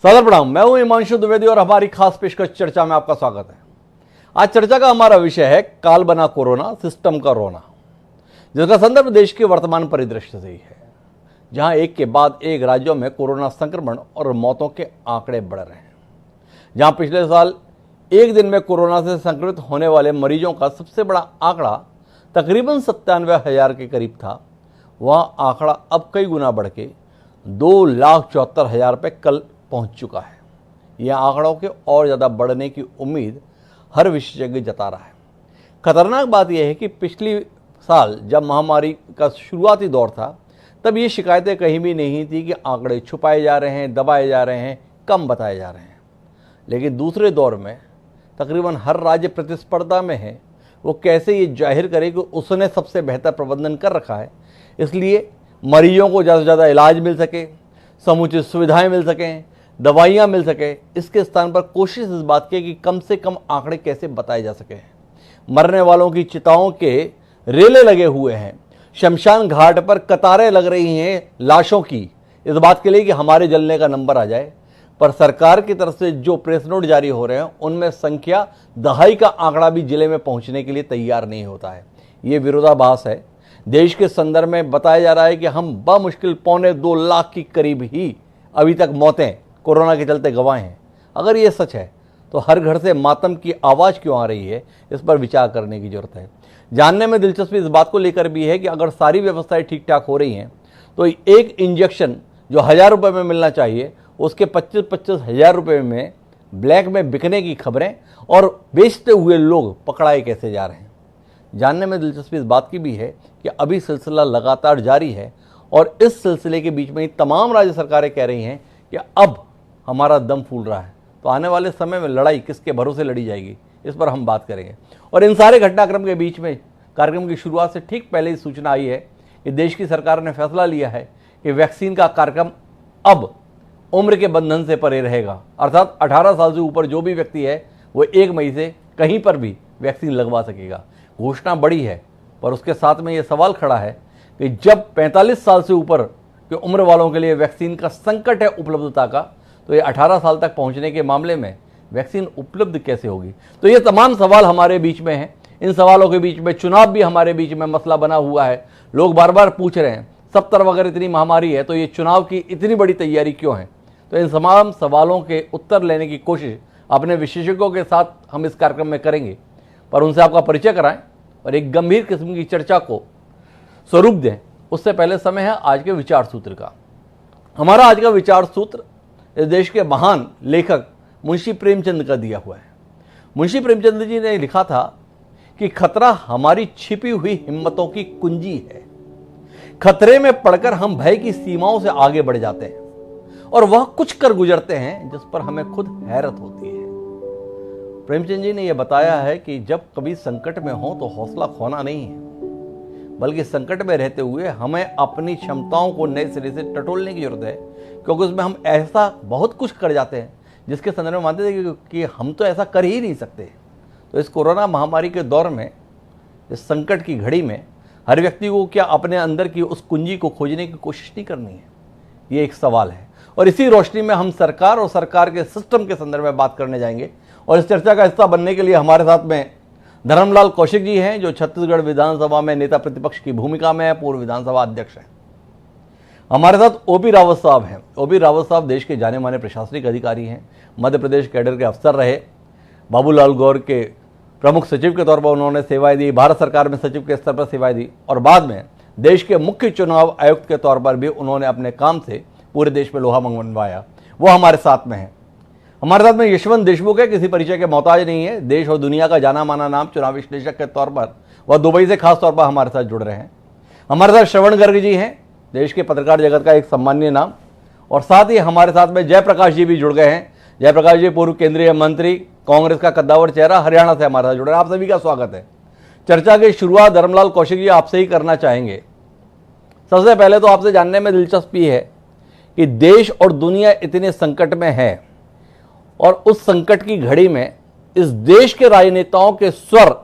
सादर प्रणाम। मैं हूं हिमांशु द्विवेदी और हमारी खास पेशकश चर्चा में आपका स्वागत है। आज चर्चा का हमारा विषय है काल बना कोरोना, सिस्टम का रोना, जिसका संदर्भ देश के वर्तमान परिदृश्य से ही है, जहां एक के बाद एक राज्यों में कोरोना संक्रमण और मौतों के आंकड़े बढ़ रहे हैं। जहां पिछले साल एक दिन में कोरोना से संक्रमित होने वाले मरीजों का सबसे बड़ा आंकड़ा तकरीबन 97,000 के करीब था, वह आंकड़ा अब कई गुना बढ़ के 2,74,000 पे कल पहुंच चुका है। यह आंकड़ों के और ज़्यादा बढ़ने की उम्मीद हर विशेषज्ञ जता रहा है। खतरनाक बात यह है कि पिछली साल जब महामारी का शुरुआती दौर था, तब ये शिकायतें कहीं भी नहीं थी कि आंकड़े छुपाए जा रहे हैं, दबाए जा रहे हैं, कम बताए जा रहे हैं। लेकिन दूसरे दौर में तकरीबन हर राज्य प्रतिस्पर्धा में है, वो कैसे ये जाहिर करे कि उसने सबसे बेहतर प्रबंधन कर रखा है, इसलिए मरीजों को ज़्यादा से ज़्यादा इलाज मिल सके, समुचित सुविधाएं मिल सकें, दवाइयां मिल सके। इसके स्थान पर कोशिश इस बात की कि कम से कम आंकड़े कैसे बताए जा सके। मरने वालों की चिताओं के रेले लगे हुए हैं, शमशान घाट पर कतारें लग रही हैं लाशों की, इस बात के लिए कि हमारे जलने का नंबर आ जाए। पर सरकार की तरफ से जो प्रेस नोट जारी हो रहे हैं, उनमें संख्या दहाई का आंकड़ा भी जिले में पहुंचने के लिए तैयार नहीं होता है। ये विरोधाभास है। देश के संदर्भ में बताया जा रहा है कि हम बमुश्किल 2.25 लाख की करीब ही अभी तक मौतें कोरोना के चलते गंवाए हैं। अगर ये सच है तो हर घर से मातम की आवाज़ क्यों आ रही है, इस पर विचार करने की जरूरत है। जानने में दिलचस्पी इस बात को लेकर भी है कि अगर सारी व्यवस्थाएं ठीक ठाक हो रही हैं तो एक इंजेक्शन जो 1,000 रुपये में मिलना चाहिए, उसके 25-25 हज़ार रुपये में ब्लैक में बिकने की खबरें और बेचते हुए लोग पकड़ाए कैसे जा रहे हैं। जानने में दिलचस्पी इस बात की भी है कि अभी सिलसिला लगातार जारी है और इस सिलसिले के बीच में ही तमाम राज्य सरकारें कह रही हैं कि अब हमारा दम फूल रहा है, तो आने वाले समय में लड़ाई किसके भरोसे लड़ी जाएगी, इस पर हम बात करेंगे। और इन सारे घटनाक्रम के बीच में कार्यक्रम की शुरुआत से ठीक पहले ही सूचना आई है कि देश की सरकार ने फैसला लिया है कि वैक्सीन का कार्यक्रम अब उम्र के बंधन से परे रहेगा, अर्थात 18 साल से ऊपर जो भी व्यक्ति है वो 1 मई से कहीं पर भी वैक्सीन लगवा सकेगा। घोषणा बड़ी है, पर उसके साथ में ये सवाल खड़ा है कि जब 45 साल से ऊपर के उम्र वालों के लिए वैक्सीन का संकट है उपलब्धता का, तो ये 18 साल तक पहुंचने के मामले में वैक्सीन उपलब्ध कैसे होगी। तो ये तमाम सवाल हमारे बीच में हैं। इन सवालों के बीच में चुनाव भी हमारे बीच में मसला बना हुआ है। लोग बार बार पूछ रहे हैं, सब तरफ अगर इतनी महामारी है तो ये चुनाव की इतनी बड़ी तैयारी क्यों है। तो इन तमाम सवालों के उत्तर लेने की कोशिश अपने विशेषज्ञों के साथ हम इस कार्यक्रम में करेंगे, पर उनसे आपका परिचय कराएं और एक गंभीर किस्म की चर्चा को स्वरूप दें। उससे पहले समय है आज के विचार सूत्र का। हमारा आज का विचार सूत्र इस देश के महान लेखक मुंशी प्रेमचंद का दिया हुआ है। मुंशी प्रेमचंद जी ने लिखा था कि खतरा हमारी छिपी हुई हिम्मतों की कुंजी है। खतरे में पड़कर हम भय की सीमाओं से आगे बढ़ जाते हैं और वह कुछ कर गुजरते हैं जिस पर हमें खुद हैरत होती है। प्रेमचंद जी ने यह बताया है कि जब कभी संकट में हो तो हौसला खोना नहीं है, बल्कि संकट में रहते हुए हमें अपनी क्षमताओं को नए सिरे से टटोलने की जरूरत है, क्योंकि उसमें हम ऐसा बहुत कुछ कर जाते हैं जिसके संदर्भ में मानते थे कि हम तो ऐसा कर ही नहीं सकते। तो इस कोरोना महामारी के दौर में, इस संकट की घड़ी में, हर व्यक्ति को क्या अपने अंदर की उस कुंजी को खोजने की कोशिश नहीं करनी है, ये एक सवाल है। और इसी रोशनी में हम सरकार और सरकार के सिस्टम के संदर्भ में बात करने जाएंगे। और इस चर्चा का हिस्सा बनने के लिए हमारे साथ में धर्मलाल कौशिक जी हैं, जो छत्तीसगढ़ विधानसभा में नेता प्रतिपक्ष की भूमिका में है, पूर्व विधानसभा अध्यक्ष हैं। हमारे साथ ओपी रावत साहब हैं। ओपी रावत साहब देश के जाने माने प्रशासनिक अधिकारी हैं, मध्य प्रदेश कैडर के अफसर रहे, बाबूलाल गौर के प्रमुख सचिव के तौर पर उन्होंने सेवाएं दी, भारत सरकार में सचिव के स्तर पर सेवाएं दी और बाद में देश के मुख्य चुनाव आयुक्त के तौर पर भी उन्होंने अपने काम से पूरे देश में लोहा मनवाया। वो हमारे साथ में है। हमारे साथ में यशवंत देशमुख है, किसी परिचय के मोहताज नहीं है, देश और दुनिया का जाना माना नाम, चुनाव विश्लेषक के तौर पर वह दुबई से खास तौर पर हमारे साथ जुड़ रहे हैं। हमारे साथ श्रवण गर्ग जी हैं, देश के पत्रकार जगत का एक सम्मानीय नाम, और साथ ही हमारे साथ में जयप्रकाश जी भी जुड़ गए हैं। जयप्रकाश जी पूर्व केंद्रीय मंत्री, कांग्रेस का कद्दावर चेहरा, हरियाणा से हमारे साथ जुड़ रहे हैं। आप सभी का स्वागत है। चर्चा की शुरुआत धर्मलाल कौशिक जी आपसे ही करना चाहेंगे। सबसे पहले तो आपसे जानने में दिलचस्पी है कि देश और दुनिया इतने संकट में है और उस संकट की घड़ी में इस देश के राजनेताओं के स्वर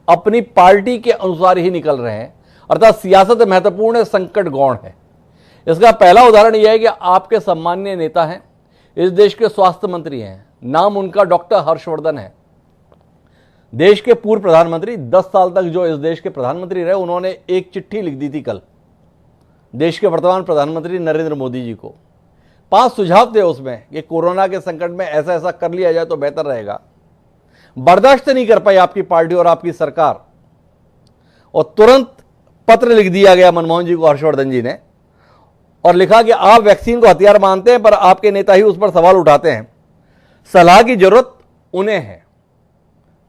अपनी पार्टी के अनुसार ही निकल रहे हैं, अर्थात सियासत महत्वपूर्ण संकट गौण है। इसका पहला उदाहरण यह है कि आपके सम्मानीय नेता हैं, इस देश के स्वास्थ्य मंत्री हैं, नाम उनका डॉक्टर हर्षवर्धन है। देश के पूर्व प्रधानमंत्री, 10 साल तक जो इस देश के प्रधानमंत्री रहे, उन्होंने एक चिट्ठी लिख दी थी कल देश के वर्तमान प्रधानमंत्री नरेंद्र मोदी जी को। 5 सुझाव थे उसमें कि कोरोना के संकट में ऐसा ऐसा कर लिया जाए तो बेहतर रहेगा। बर्दाश्त नहीं कर पाई आपकी पार्टी और आपकी सरकार, और तुरंत पत्र लिख दिया गया मनमोहन जी को, हर्षवर्धन जी ने, और लिखा कि आप वैक्सीन को हथियार मानते हैं पर आपके नेता ही उस पर सवाल उठाते हैं। सलाह की जरूरत उन्हें है।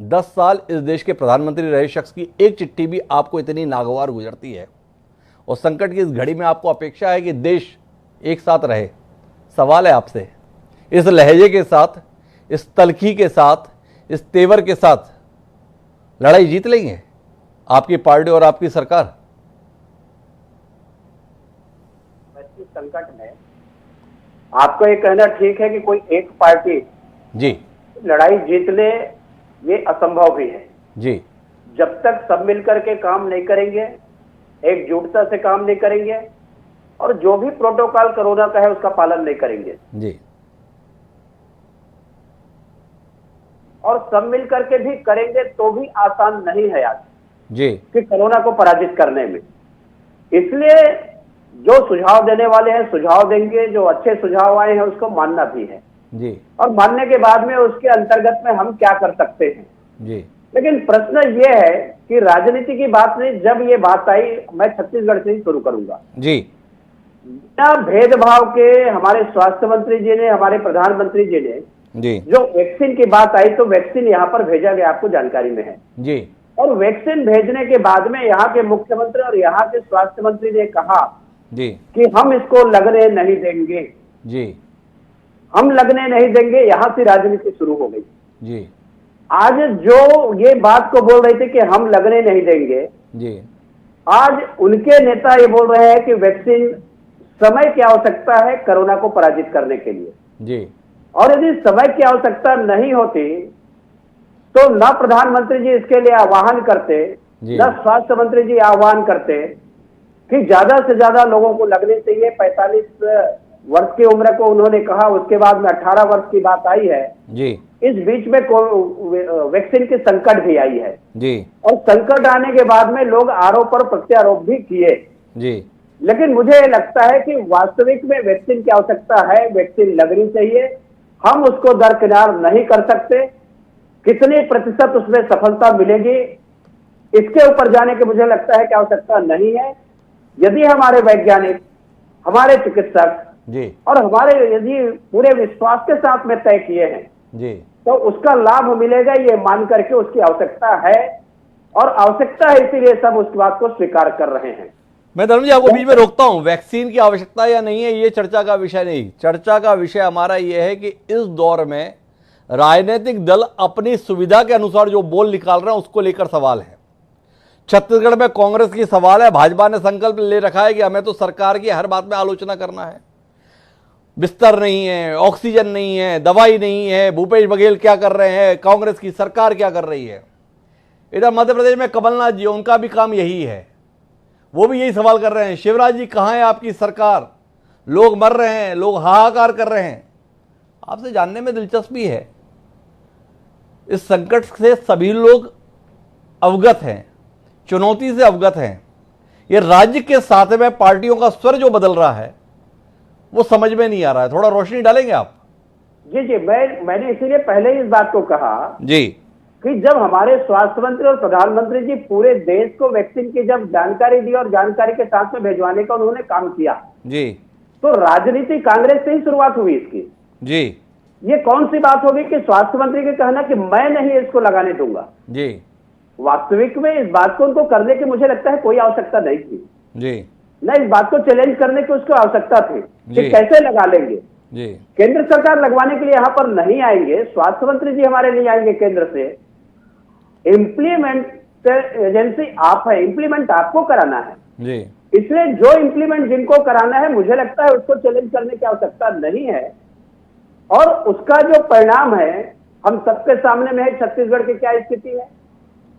10 साल इस देश के प्रधानमंत्री रहे शख्स की एक चिट्ठी भी आपको इतनी नागवार गुजरती है, और संकट की इस घड़ी में आपको अपेक्षा है कि देश एक साथ रहे। सवाल है आपसे, इस लहजे के साथ, इस तलखी के साथ, इस तेवर के साथ लड़ाई जीत लेंगे आपकी पार्टी और आपकी सरकार? संकट में आपको ये कहना ठीक है कि कोई एक पार्टी जी लड़ाई जीत ले, ये असंभव भी है जी। जब तक सब मिलकर के काम नहीं करेंगे, एकजुटता से काम नहीं करेंगे, और जो भी प्रोटोकॉल कोरोना का है उसका पालन नहीं करेंगे जी, और सब मिलकर के भी करेंगे तो भी आसान नहीं है आज जी कि कोरोना को पराजित करने में। इसलिए जो सुझाव देने वाले हैं सुझाव देंगे, जो अच्छे सुझाव आए हैं उसको मानना भी है जी और मानने के बाद में उसके अंतर्गत में हम क्या कर सकते हैं जी। लेकिन प्रश्न ये है कि राजनीति की बात नहीं, जब ये बात आई, मैं छत्तीसगढ़ से ही शुरू करूंगा जी। बिना भेदभाव के हमारे स्वास्थ्य मंत्री जी ने, हमारे प्रधानमंत्री जी ने जी जो वैक्सीन की बात आई तो वैक्सीन यहाँ पर भेजा गया, आपको जानकारी में है जी और वैक्सीन भेजने के बाद में यहाँ के मुख्यमंत्री और यहाँ के स्वास्थ्य मंत्री ने कहा जी कि हम इसको लगने नहीं देंगे, जी हम लगने नहीं देंगे। यहां से राजनीति शुरू हो गई जी आज जो ये बात को बोल रहे थे कि हम लगने नहीं देंगे, जी, आज उनके नेता ये बोल रहे हैं कि वैक्सीन समय की आवश्यकता है कोरोना को पराजित करने के लिए जी और यदि समय की आवश्यकता नहीं होती तो न प्रधानमंत्री जी इसके लिए आह्वान करते, न स्वास्थ्य मंत्री जी आह्वान करते कि ज्यादा से ज्यादा लोगों को लगने चाहिए। 45 वर्ष की उम्र को उन्होंने कहा, उसके बाद में 18 वर्ष की बात आई है जी। इस बीच में वैक्सीन की संकट भी आई है जी और संकट आने के बाद में लोग आरोप और प्रत्यारोप भी किए जी। लेकिन मुझे लगता है कि वास्तविक में वैक्सीन की आवश्यकता है, वैक्सीन लगनी चाहिए। हम उसको दरकिनार नहीं कर सकते, कितने प्रतिशत उसमें सफलता मिलेगी इसके ऊपर जाने की मुझे लगता है कि आवश्यकता नहीं है। यदि हमारे वैज्ञानिक, हमारे चिकित्सक जी और हमारे यदि पूरे विश्वास के साथ में तय किए हैं जी तो उसका लाभ मिलेगा, ये मान करके उसकी आवश्यकता है और आवश्यकता है, इसीलिए सब उस बात को स्वीकार कर रहे हैं। मैं धर्म जी आपको बीच में रोकता हूं। वैक्सीन की आवश्यकता या नहीं है ये चर्चा का विषय नहीं। चर्चा का विषय हमारा ये है कि इस दौर में राजनीतिक दल अपनी सुविधा के अनुसार जो बोल निकाल रहे हैं उसको लेकर सवाल है। छत्तीसगढ़ में कांग्रेस की सवाल है, भाजपा ने संकल्प ले रखा है कि हमें तो सरकार की हर बात में आलोचना करना है। बिस्तर नहीं है, ऑक्सीजन नहीं है, दवाई नहीं है, भूपेश बघेल क्या कर रहे हैं, कांग्रेस की सरकार क्या कर रही है। इधर मध्य प्रदेश में कमलनाथ जी, उनका भी काम यही है, वो भी यही सवाल कर रहे हैं, शिवराज जी कहाँ है आपकी सरकार, लोग मर रहे हैं, लोग हाहाकार कर रहे हैं। आपसे जानने में दिलचस्पी है, इस संकट से सभी लोग अवगत हैं, चुनौती से अवगत हैं। ये राज्य के साथ में पार्टियों का स्वर जो बदल रहा है वो समझ में नहीं आ रहा है। थोड़ा रोशनी डालेंगे आप? जी जी, मैंने इसीलिए पहले ही इस बात को कहा जी कि जब हमारे स्वास्थ्य मंत्री और प्रधानमंत्री जी पूरे देश को वैक्सीन की जब जानकारी दी और जानकारी के साथ में भेजवाने का उन्होंने काम किया जी, तो राजनीति कांग्रेस से ही शुरुआत हुई इसकी। जी ये कौन सी बात होगी कि स्वास्थ्य मंत्री के कहना कि मैं नहीं इसको लगाने दूंगा। जी वास्तविक में इस बात को उनको करने की मुझे लगता है कोई आवश्यकता नहीं थी जी, न इस बात को चैलेंज करने की उसको आवश्यकता थी कि जी। कैसे लगा लेंगे। जी केंद्र सरकार लगवाने के लिए यहाँ पर नहीं आएंगे, स्वास्थ्य मंत्री जी हमारे लिए आएंगे केंद्र से। इम्प्लीमेंट एजेंसी आप है, इम्प्लीमेंट आपको कराना है जी, इसलिए जो इम्प्लीमेंट जिनको कराना है मुझे लगता है उसको चैलेंज करने की आवश्यकता नहीं है और उसका जो परिणाम है हम सबके सामने में है। छत्तीसगढ़ की क्या स्थिति है,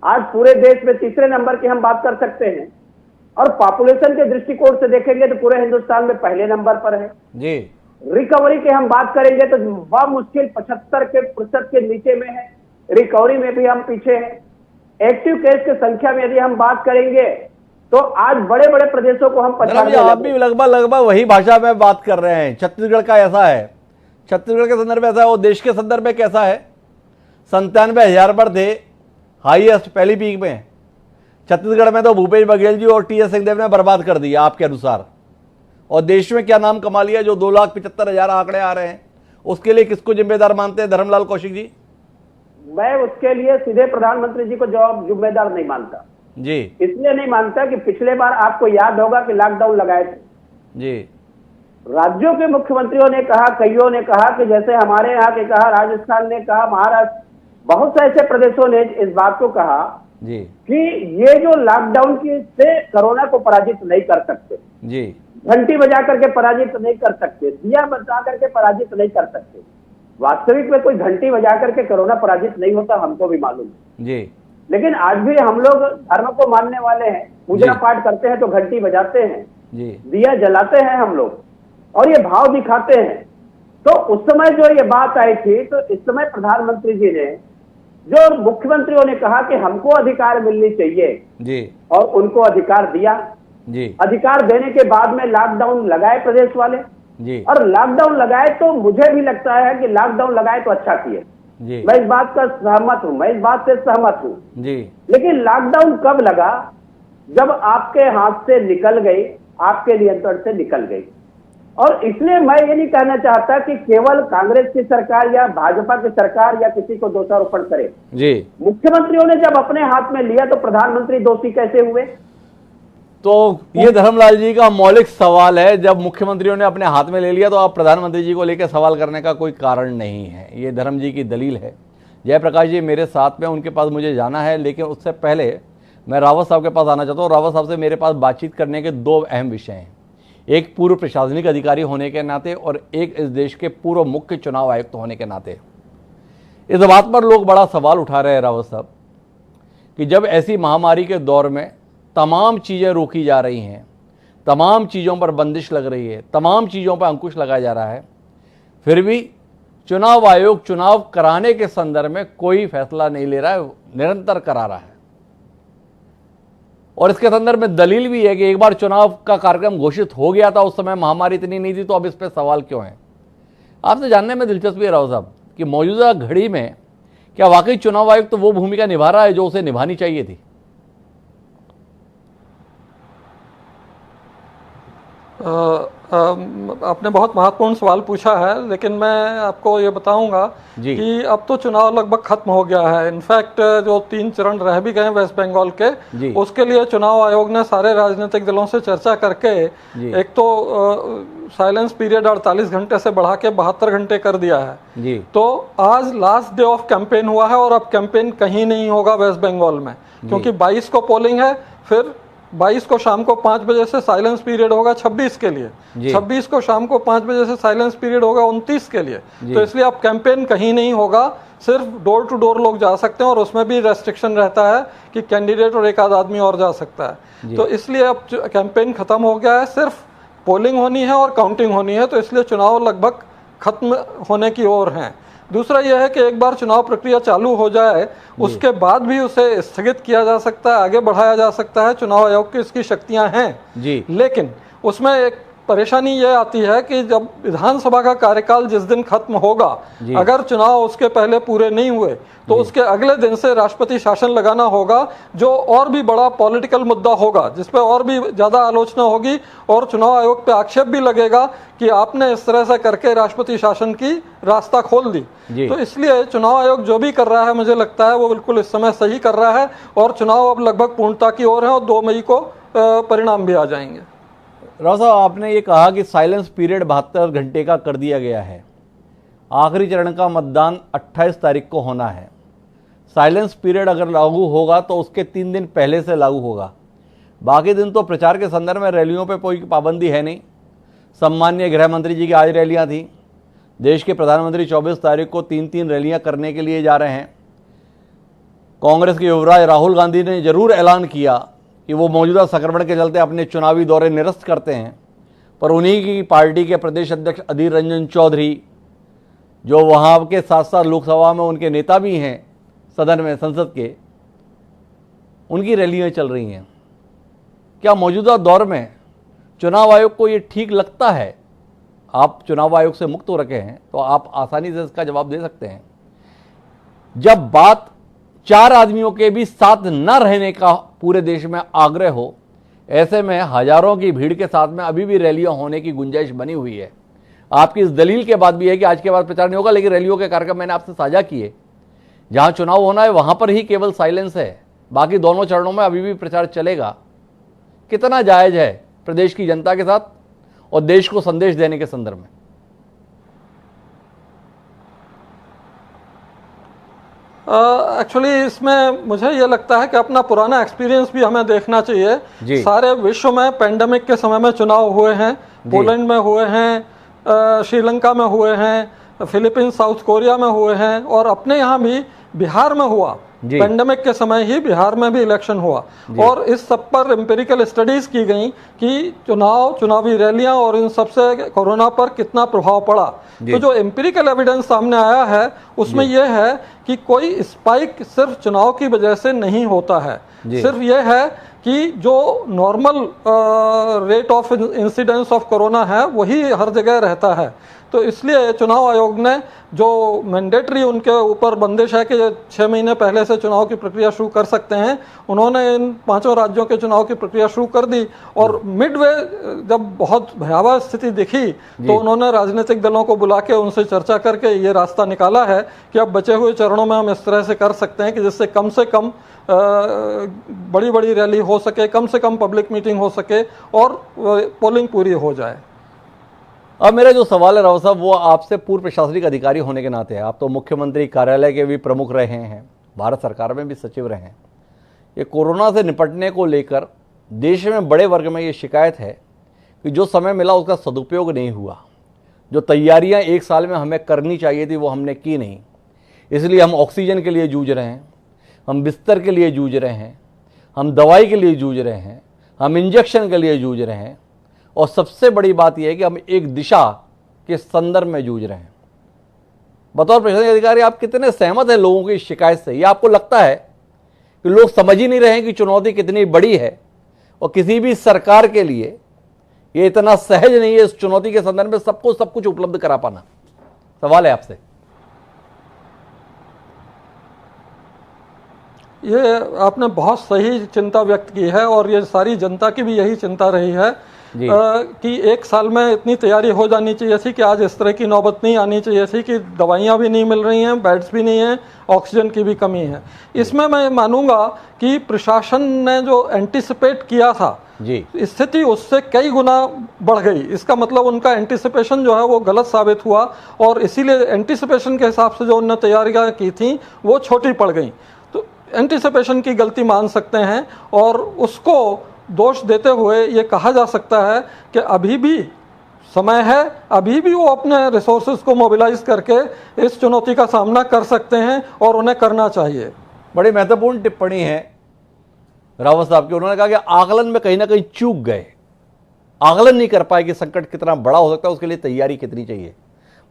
आज पूरे देश में तीसरे नंबर की हम बात कर सकते हैं और पॉपुलेशन के दृष्टिकोण से देखेंगे तो पूरे हिंदुस्तान में पहले नंबर पर है। जी रिकवरी की हम बात करेंगे तो वह मुश्किल 75% के नीचे में है। रिकवरी में भी हम पीछे हैं। एक्टिव केस की संख्या में यदि हम बात करेंगे तो आज बड़े बड़े प्रदेशों को हम जनाब जी, पछाड़ने आप भी लगे। लगभग वही भाषा में बात कर रहे हैं। छत्तीसगढ़ का ऐसा है, छत्तीसगढ़ के संदर्भ में ऐसा है, वो देश के संदर्भ में कैसा है? 97,000 पर थे हाईएस्ट पहली पीक में। छत्तीसगढ़ में तो भूपेश बघेल जी और टी एस सिंहदेव ने बर्बाद कर दिया आपके अनुसार। और देश में क्या नाम कमा लिया? जो 2,75,000 आंकड़े आ रहे हैं, उसके लिए किसको जिम्मेदार मानते हैं धर्मलाल कौशिक जी? मैं उसके लिए सीधे प्रधानमंत्री जी को जिम्मेदार नहीं मानता जी इसलिए नहीं मानता कि पिछले बार आपको याद होगा कि लॉकडाउन लगाए थे। जी राज्यों के मुख्यमंत्रियों ने कहा, कईयों ने कहा कि जैसे हमारे यहाँ के कहा, राजस्थान ने कहा, महाराष्ट्र, बहुत से ऐसे प्रदेशों ने इस बात को कहा जी कि ये जो लॉकडाउन की से कोरोना को पराजित नहीं कर सकते, जी घंटी बजा करके पराजित नहीं कर सकते, दिया बजा करके पराजित नहीं कर सकते। वास्तविक में कोई घंटी बजा करके कोरोना पराजित नहीं होता, हमको भी मालूम है। जी लेकिन आज भी हम लोग धर्म को मानने वाले हैं, पूजा जी। पाठ करते हैं तो घंटी बजाते हैं, जी दिया जलाते हैं हम लोग और ये भाव दिखाते हैं। तो उस समय जो ये बात आई थी, तो इस समय प्रधानमंत्री जी ने, जो मुख्यमंत्रियों ने कहा कि हमको अधिकार मिलनी चाहिए जी और उनको अधिकार दिया। जी अधिकार देने के बाद में लॉकडाउन लगाए प्रदेश वाले, जी और लॉकडाउन लगाए तो मुझे भी लगता है कि लॉकडाउन लगाए तो अच्छा किए। जी मैं इस बात का सहमत हूं, मैं इस बात से सहमत हूं। जी लेकिन लॉकडाउन कब लगा? जब आपके हाथ से निकल गई, आपके नियंत्रण से निकल गई। और इसलिए मैं ये नहीं कहना चाहता कि केवल कांग्रेस की सरकार या भाजपा की सरकार या किसी को दोषारोपण करे। जी मुख्यमंत्रियों ने जब अपने हाथ में लिया तो प्रधानमंत्री दोषी कैसे हुए? तो ये धर्मलाल जी का मौलिक सवाल है, जब मुख्यमंत्रियों ने अपने हाथ में ले लिया तो आप प्रधानमंत्री जी को लेकर सवाल करने का कोई कारण नहीं है। ये धर्म जी की दलील है। जयप्रकाश जी मेरे साथ में, उनके पास मुझे जाना है, लेकिन उससे पहले मैं रावत साहब के पास आना चाहता हूँ। रावत साहब से मेरे पास बातचीत करने के दो अहम विषय हैं, एक पूर्व प्रशासनिक अधिकारी होने के नाते और एक इस देश के पूर्व मुख्य चुनाव आयुक्त होने के नाते। इस बात पर लोग बड़ा सवाल उठा रहे हैं रावत साहब कि जब ऐसी महामारी के दौर में तमाम चीज़ें रोकी जा रही हैं, तमाम चीज़ों पर बंदिश लग रही है, तमाम चीज़ों पर अंकुश लगाया जा रहा है, फिर भी चुनाव आयोग चुनाव कराने के संदर्भ में कोई फैसला नहीं ले रहा है, निरंतर करा रहा है। और इसके संदर्भ में दलील भी है कि एक बार चुनाव का कार्यक्रम घोषित हो गया था, उस समय महामारी इतनी नहीं थी, तो अब इस पर सवाल क्यों है? आपसे जानने में दिलचस्पी है राव साहब कि मौजूदा घड़ी में क्या वाकई चुनाव आयोग तो वो भूमिका निभा रहा है जो उसे निभानी चाहिए थी? आपने बहुत महत्वपूर्ण सवाल पूछा है, लेकिन मैं आपको ये बताऊंगा कि अब तो चुनाव लगभग खत्म हो गया है। इनफैक्ट जो 3 चरण रह भी गए वेस्ट बंगाल के, उसके लिए चुनाव आयोग ने सारे राजनीतिक दलों से चर्चा करके एक तो साइलेंस पीरियड 48 घंटे से बढ़ा के 72 घंटे कर दिया है। तो आज लास्ट डे ऑफ कैंपेन हुआ है और अब कैंपेन कहीं नहीं होगा वेस्ट बंगाल में, क्योंकि 22 को पोलिंग है, फिर 22 को शाम को 5 बजे से साइलेंस पीरियड होगा 26 के लिए, 26 को शाम को 5 बजे से साइलेंस पीरियड होगा 29 के लिए। तो इसलिए अब कैंपेन कहीं नहीं होगा, सिर्फ डोर टू डोर लोग जा सकते हैं और उसमें भी रेस्ट्रिक्शन रहता है कि कैंडिडेट और एक आध आदमी और जा सकता है। तो इसलिए अब कैंपेन खत्म हो गया है, सिर्फ पोलिंग होनी है और काउंटिंग होनी है। तो इसलिए चुनाव लगभग खत्म होने की ओर हैं। दूसरा यह है कि एक बार चुनाव प्रक्रिया चालू हो जाए उसके बाद भी उसे स्थगित किया जा सकता है, आगे बढ़ाया जा सकता है। चुनाव आयोग की इसकी शक्तियां हैं लेकिन उसमें एक परेशानी यह आती है कि जब विधानसभा का कार्यकाल जिस दिन खत्म होगा, अगर चुनाव उसके पहले पूरे नहीं हुए तो उसके अगले दिन से राष्ट्रपति शासन लगाना होगा, जो और भी बड़ा पॉलिटिकल मुद्दा होगा, जिसपे और भी ज्यादा आलोचना होगी और चुनाव आयोग पे आक्षेप भी लगेगा कि आपने इस तरह से करके राष्ट्रपति शासन की रास्ता खोल दी। तो इसलिए चुनाव आयोग जो भी कर रहा है, मुझे लगता है वो बिल्कुल इस समय सही कर रहा है और चुनाव अब लगभग पूर्णता की ओर है और 2 मई को परिणाम भी आ जाएंगे। राव साहब, आपने ये कहा कि साइलेंस पीरियड 72 घंटे का कर दिया गया है। आखिरी चरण का मतदान 28 तारीख को होना है। साइलेंस पीरियड अगर लागू होगा तो उसके 3 दिन पहले से लागू होगा। बाकी दिन तो प्रचार के संदर्भ में रैलियों पे कोई पाबंदी है नहीं। सम्माननीय गृह मंत्री जी की आज रैलियां थी। देश के प्रधानमंत्री 24 तारीख को 3-3 रैलियां करने के लिए जा रहे हैं। कांग्रेस के युवराज राहुल गांधी ने जरूर ऐलान किया कि वो मौजूदा संक्रमण के चलते अपने चुनावी दौरे निरस्त करते हैं, पर उन्हीं की पार्टी के प्रदेश अध्यक्ष अधीर रंजन चौधरी, जो वहाँ के साथ साथ लोकसभा में उनके नेता भी हैं, सदन में, संसद के, उनकी रैलियाँ चल रही हैं। क्या मौजूदा दौर में चुनाव आयोग को ये ठीक लगता है? आप चुनाव आयोग से मुक्त हो रखे हैं तो आप आसानी से इसका जवाब दे सकते हैं। जब बात 4 आदमियों के भी साथ न रहने का पूरे देश में आग्रह हो, ऐसे में हजारों की भीड़ के साथ में अभी भी रैलियां होने की गुंजाइश बनी हुई है। आपकी इस दलील के बाद भी है कि आज के बाद प्रचार नहीं होगा, लेकिन रैलियों के कार्यक्रम मैंने आपसे साझा किए। जहां चुनाव होना है वहां पर ही केवल साइलेंस है, बाकी दोनों चरणों में अभी भी प्रचार चलेगा। कितना जायज है प्रदेश की जनता के साथ और देश को संदेश देने के संदर्भ में? एक्चुअली इसमें मुझे ये लगता है कि अपना पुराना एक्सपीरियंस भी हमें देखना चाहिए। सारे विश्व में पेंडेमिक के समय में चुनाव हुए हैं, पोलैंड में हुए हैं, श्रीलंका में हुए हैं, फिलीपींस, साउथ कोरिया में हुए हैं, और अपने यहाँ भी बिहार में हुआ। पेंडेमिक के समय ही बिहार में भी इलेक्शन हुआ, और इस सब पर एम्पिरिकल स्टडीज की गई कि चुनावी रैलियां और इन सब से कोरोना पर कितना प्रभाव पड़ा। तो जो एम्पिरिकल एविडेंस सामने आया है उसमें यह है कि कोई स्पाइक सिर्फ चुनाव की वजह से नहीं होता है। सिर्फ यह है कि जो normal rate of incidence of corona है वही हर जगह रहता है। तो इसलिए चुनाव आयोग ने जो मैंडेटरी उनके ऊपर बंदिश है कि 6 महीने पहले से चुनाव की प्रक्रिया शुरू कर सकते हैं, उन्होंने इन 5 राज्यों के चुनाव की प्रक्रिया शुरू कर दी। और मिडवे जब बहुत भयावह स्थिति दिखी तो उन्होंने राजनीतिक दलों को बुला के उनसे चर्चा करके ये रास्ता निकाला है कि अब बचे हुए चरणों में हम इस तरह से कर सकते हैं कि जिससे कम से कम बड़ी बड़ी रैली हो सके, कम से कम पब्लिक मीटिंग हो सके और पोलिंग पूरी हो जाए। अब मेरा जो सवाल है राव साहब, वो आपसे पूर्व प्रशासनिक अधिकारी होने के नाते है। आप तो मुख्यमंत्री कार्यालय के भी प्रमुख रहे हैं, भारत सरकार में भी सचिव रहे हैं। ये कोरोना से निपटने को लेकर देश में बड़े वर्ग में ये शिकायत है कि जो समय मिला उसका सदुपयोग नहीं हुआ। जो तैयारियां 1 साल में हमें करनी चाहिए थी वो हमने की नहीं। इसलिए हम ऑक्सीजन के लिए जूझ रहे हैं, हम बिस्तर के लिए जूझ रहे हैं, हम दवाई के लिए जूझ रहे हैं, हम इंजेक्शन के लिए जूझ रहे हैं, और सबसे बड़ी बात यह है कि हम एक दिशा के संदर्भ में जूझ रहे हैं। बतौर प्रशासनिक अधिकारी आप कितने सहमत हैं लोगों की शिकायत से? या आपको लगता है कि लोग समझ ही नहीं रहे हैं कि चुनौती कितनी बड़ी है और किसी भी सरकार के लिए ये इतना सहज नहीं है इस चुनौती के संदर्भ में सबको सब कुछ उपलब्ध करा पाना? सवाल है आपसे। ये आपने बहुत सही चिंता व्यक्त की है और ये सारी जनता की भी यही चिंता रही है कि 1 साल में इतनी तैयारी हो जानी चाहिए थी कि आज इस तरह की नौबत नहीं आनी चाहिए थी कि दवाइयाँ भी नहीं मिल रही हैं, बेड्स भी नहीं हैं, ऑक्सीजन की भी कमी है। इसमें मैं मानूंगा कि प्रशासन ने जो एंटिसिपेट किया था स्थिति उससे कई गुना बढ़ गई। इसका मतलब उनका एंटिसिपेशन जो है वो गलत साबित हुआ और इसीलिए एंटिसिपेशन के हिसाब से जो उन्होंने तैयारियाँ की थी वो छोटी पड़ गई। तो एंटिसिपेशन की गलती मान सकते हैं और उसको दोष देते हुए ये कहा जा सकता है कि अभी भी समय है, अभी भी वो अपने रिसोर्सेज को मोबिलाइज करके इस चुनौती का सामना कर सकते हैं और उन्हें करना चाहिए। बड़ी महत्वपूर्ण टिप्पणी है रावत साहब की। उन्होंने कहा कि आकलन में कहीं ना कहीं चूक गए, आकलन नहीं कर पाए कि संकट कितना बड़ा हो सकता है, उसके लिए तैयारी कितनी चाहिए।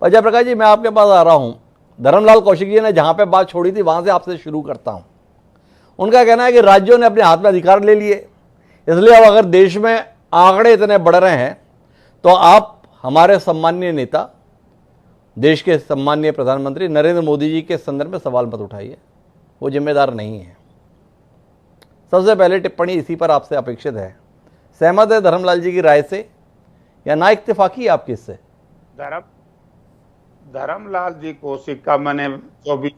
पर जयप्रकाश जी, मैं आपके पास आ रहा हूं। धर्मलाल कौशिक जी ने जहां पे बात छोड़ी थी वहां से आपसे शुरू करता हूं। उनका कहना है कि राज्यों ने अपने हाथ में अधिकार ले लिए, इसलिए अब अगर देश में आंकड़े इतने बढ़ रहे हैं तो आप हमारे सम्माननीय नेता, देश के सम्माननीय प्रधानमंत्री नरेंद्र मोदी जी के संदर्भ में सवाल मत उठाइए, वो जिम्मेदार नहीं है। सबसे पहले टिप्पणी इसी पर आपसे अपेक्षित है। सहमत है धर्मलाल जी की राय से या ना इत्तेफाकी है आपकी इससे? धर्मलाल जी कौशिक का मैंने जो भी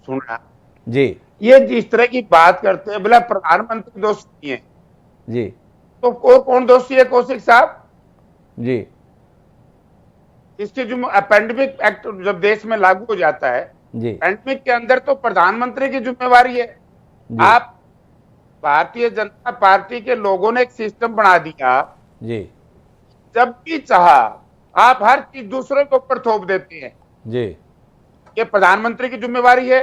सुना जी, ये जिस तरह की बात करते हैं, बोला प्रधानमंत्री दोषी है जी, तो कौन दोषी है कौशिक साहब जी? इसके जो पैंडेमिक एक्ट जब देश में लागू हो जाता है जी, पैंडेमिक के अंदर तो प्रधानमंत्री की जिम्मेवारी है। आप भारतीय जनता पार्टी के लोगों ने एक सिस्टम बना दिया जी, जब भी चाहा आप हर चीज दूसरे के ऊपर थोप देते हैं जी। ये प्रधानमंत्री की जिम्मेवारी है,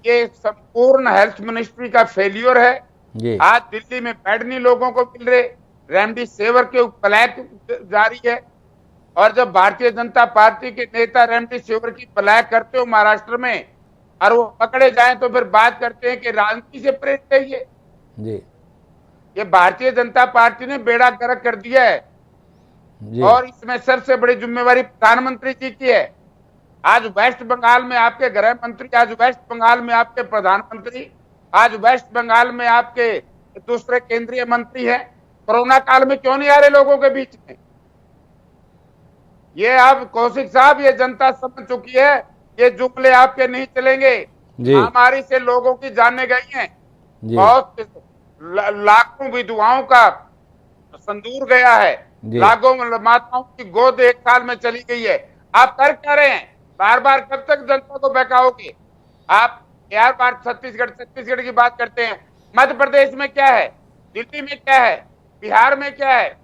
ये संपूर्ण हेल्थ मिनिस्ट्री का फेलियर है। आज दिल्ली में बेड नहीं लोगों को मिल रहे, रेमडेसिविर के ब्लैक जारी है, और जब भारतीय जनता पार्टी के नेता रेमडेसिविर की ब्लैक करते हो महाराष्ट्र में और वो पकड़े जाएं तो फिर बात करते हैं कि राजनीति से प्रेरित है जी ये भारतीय जनता पार्टी ने बेड़ा गर्क कर दिया है जी। और इसमें सबसे बड़ी जिम्मेवारी प्रधानमंत्री जी की है। आज वेस्ट बंगाल में आपके गृह मंत्री, आज वेस्ट बंगाल में आपके प्रधानमंत्री, आज वेस्ट बंगाल में आपके दूसरे केंद्रीय मंत्री हैं। कोरोना काल में क्यों नहीं आ रहे लोगों के बीच में? ये अब कौशिक साहब, ये जनता समझ चुकी है, ये जुमले आपके नहीं चलेंगे। महामारी से लोगों की जानें गई हैं, बहुत लाखों विधवाओं का संदूर गया है, लाखों माताओं की गोद एक साल में चली गई है। आप कर क्या रहे हैं? बार बार कब तक जनता को बहकाओगे आप? यार बार छत्तीसगढ़ की बात करते हैं। मध्य प्रदेश में क्या है, दिल्ली में क्या है, बिहार में क्या है,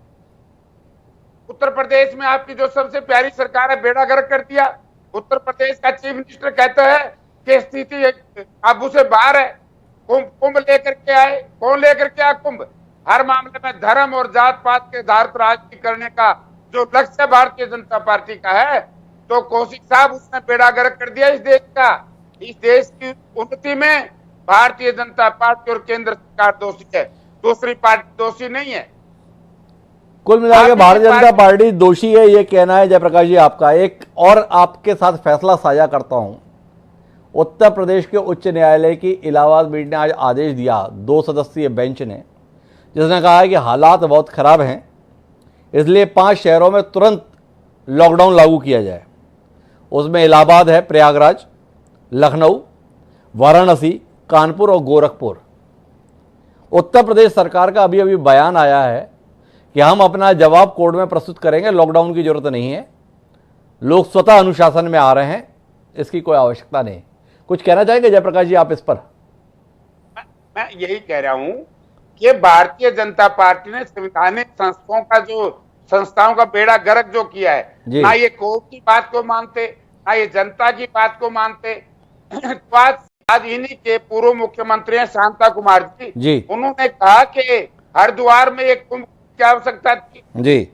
उत्तर प्रदेश में आपकी जो सबसे प्यारी सरकार है बेड़ा गर्क कर दिया। उत्तर प्रदेश का चीफ मिनिस्टर कहता है कि स्थिति काबू से बाहर है। कुंभ लेकर के आए, कौन लेकर के आया कुंभ? हर मामले में धर्म और जात पात के आधार पर राजनीति करने का जो लक्ष्य भारतीय जनता पार्टी का है, तो कौशिक साहब उसने बेड़ा गर्क कर दिया इस देश का। इस देश की उन्नति में भारतीय जनता पार्टी और केंद्र सरकार दोषी है, दूसरी पार्टी दोषी नहीं है। कुल मिलाकर भारतीय जनता पार्टी दोषी है, ये कहना है जयप्रकाश जी आपका। एक और आपके साथ फैसला साझा करता हूं। उत्तर प्रदेश के उच्च न्यायालय की इलाहाबाद बीट ने आज आदेश दिया, 2 सदस्यीय बेंच ने, जिसने कहा है कि हालात बहुत खराब हैं, इसलिए 5 शहरों में तुरंत लॉकडाउन लागू किया जाए। उसमें इलाहाबाद है, प्रयागराज, लखनऊ, वाराणसी, कानपुर और गोरखपुर। उत्तर प्रदेश सरकार का अभी अभी बयान आया है कि हम अपना जवाब कोर्ट में प्रस्तुत करेंगे, लॉकडाउन की जरूरत नहीं है, लोग स्वतः अनुशासन में आ रहे हैं, इसकी कोई आवश्यकता नहीं। कुछ कहना चाहेंगे जयप्रकाश जी आप इस पर? मैं यही कह रहा हूं कि भारतीय जनता पार्टी ने संवैधानिक संस्थाओं का बेड़ा गर्क जो किया है, ना ये कोर्ट की बात को मानते, ना ये जनता की बात को मानते। तो आज इन्हीं के पूर्व मुख्यमंत्री हैं शांता कुमार जी, उन्होंने कहा कि हरिद्वार में एक कुंभ की आवश्यकता थी जी,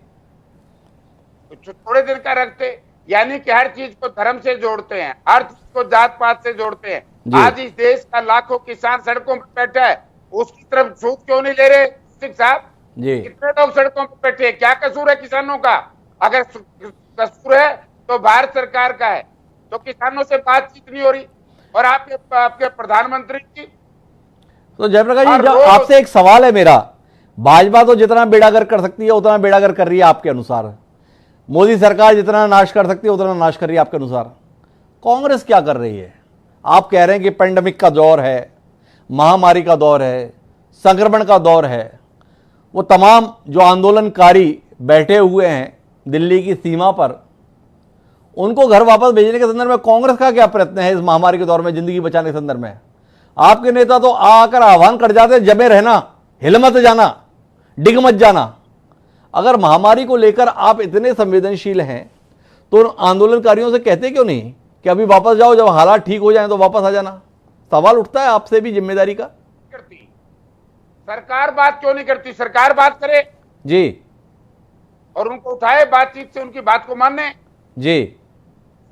थोड़े दिन का रखते। यानी कि हर चीज को धर्म से जोड़ते हैं, हर चीज को जात पात से जोड़ते हैं। आज इस देश का लाखों किसान सड़कों पर बैठा है, उसकी तरफ सूद क्यों नहीं ले रहे सिख साहब? कितने लोग सड़कों पर बैठे हैं? क्या कसूर है किसानों का? अगर कसूर है तो भारत सरकार का है, तो किसानों से बातचीत नहीं हो रही। और आपके प्रधानमंत्री की तो जयप्रकाश जी, आपसे एक सवाल है मेरा। भाजपा तो जितना बेड़ा गर्क कर सकती है उतना बेड़ा गर्क कर रही है आपके अनुसार, मोदी सरकार जितना नाश कर सकती है उतना नाश कर रही है आपके अनुसार। कांग्रेस क्या कर रही है? आप कह रहे हैं कि पेंडेमिक का दौर है, महामारी का दौर है, संक्रमण का दौर है। वो तमाम जो आंदोलनकारी बैठे हुए हैं दिल्ली की सीमा पर, उनको घर वापस भेजने के संदर्भ में कांग्रेस का क्या प्रयत्न है इस महामारी के दौर में जिंदगी बचाने के संदर्भ में? आपके नेता तो आकर आह्वान कर जाते, जमे रहना, हिल मत जाना, डिग मत जाना। अगर महामारी को लेकर आप इतने संवेदनशील हैं तो आंदोलनकारियों से कहते क्यों नहीं कि अभी वापस जाओ, जब हालात ठीक हो जाएं तो वापस आ जाना? सवाल उठता है आपसे भी जिम्मेदारी का। सरकार बात क्यों नहीं करती? सरकार बात करे जी, और उनको उठाए बातचीत से, उनकी बात को माने जी।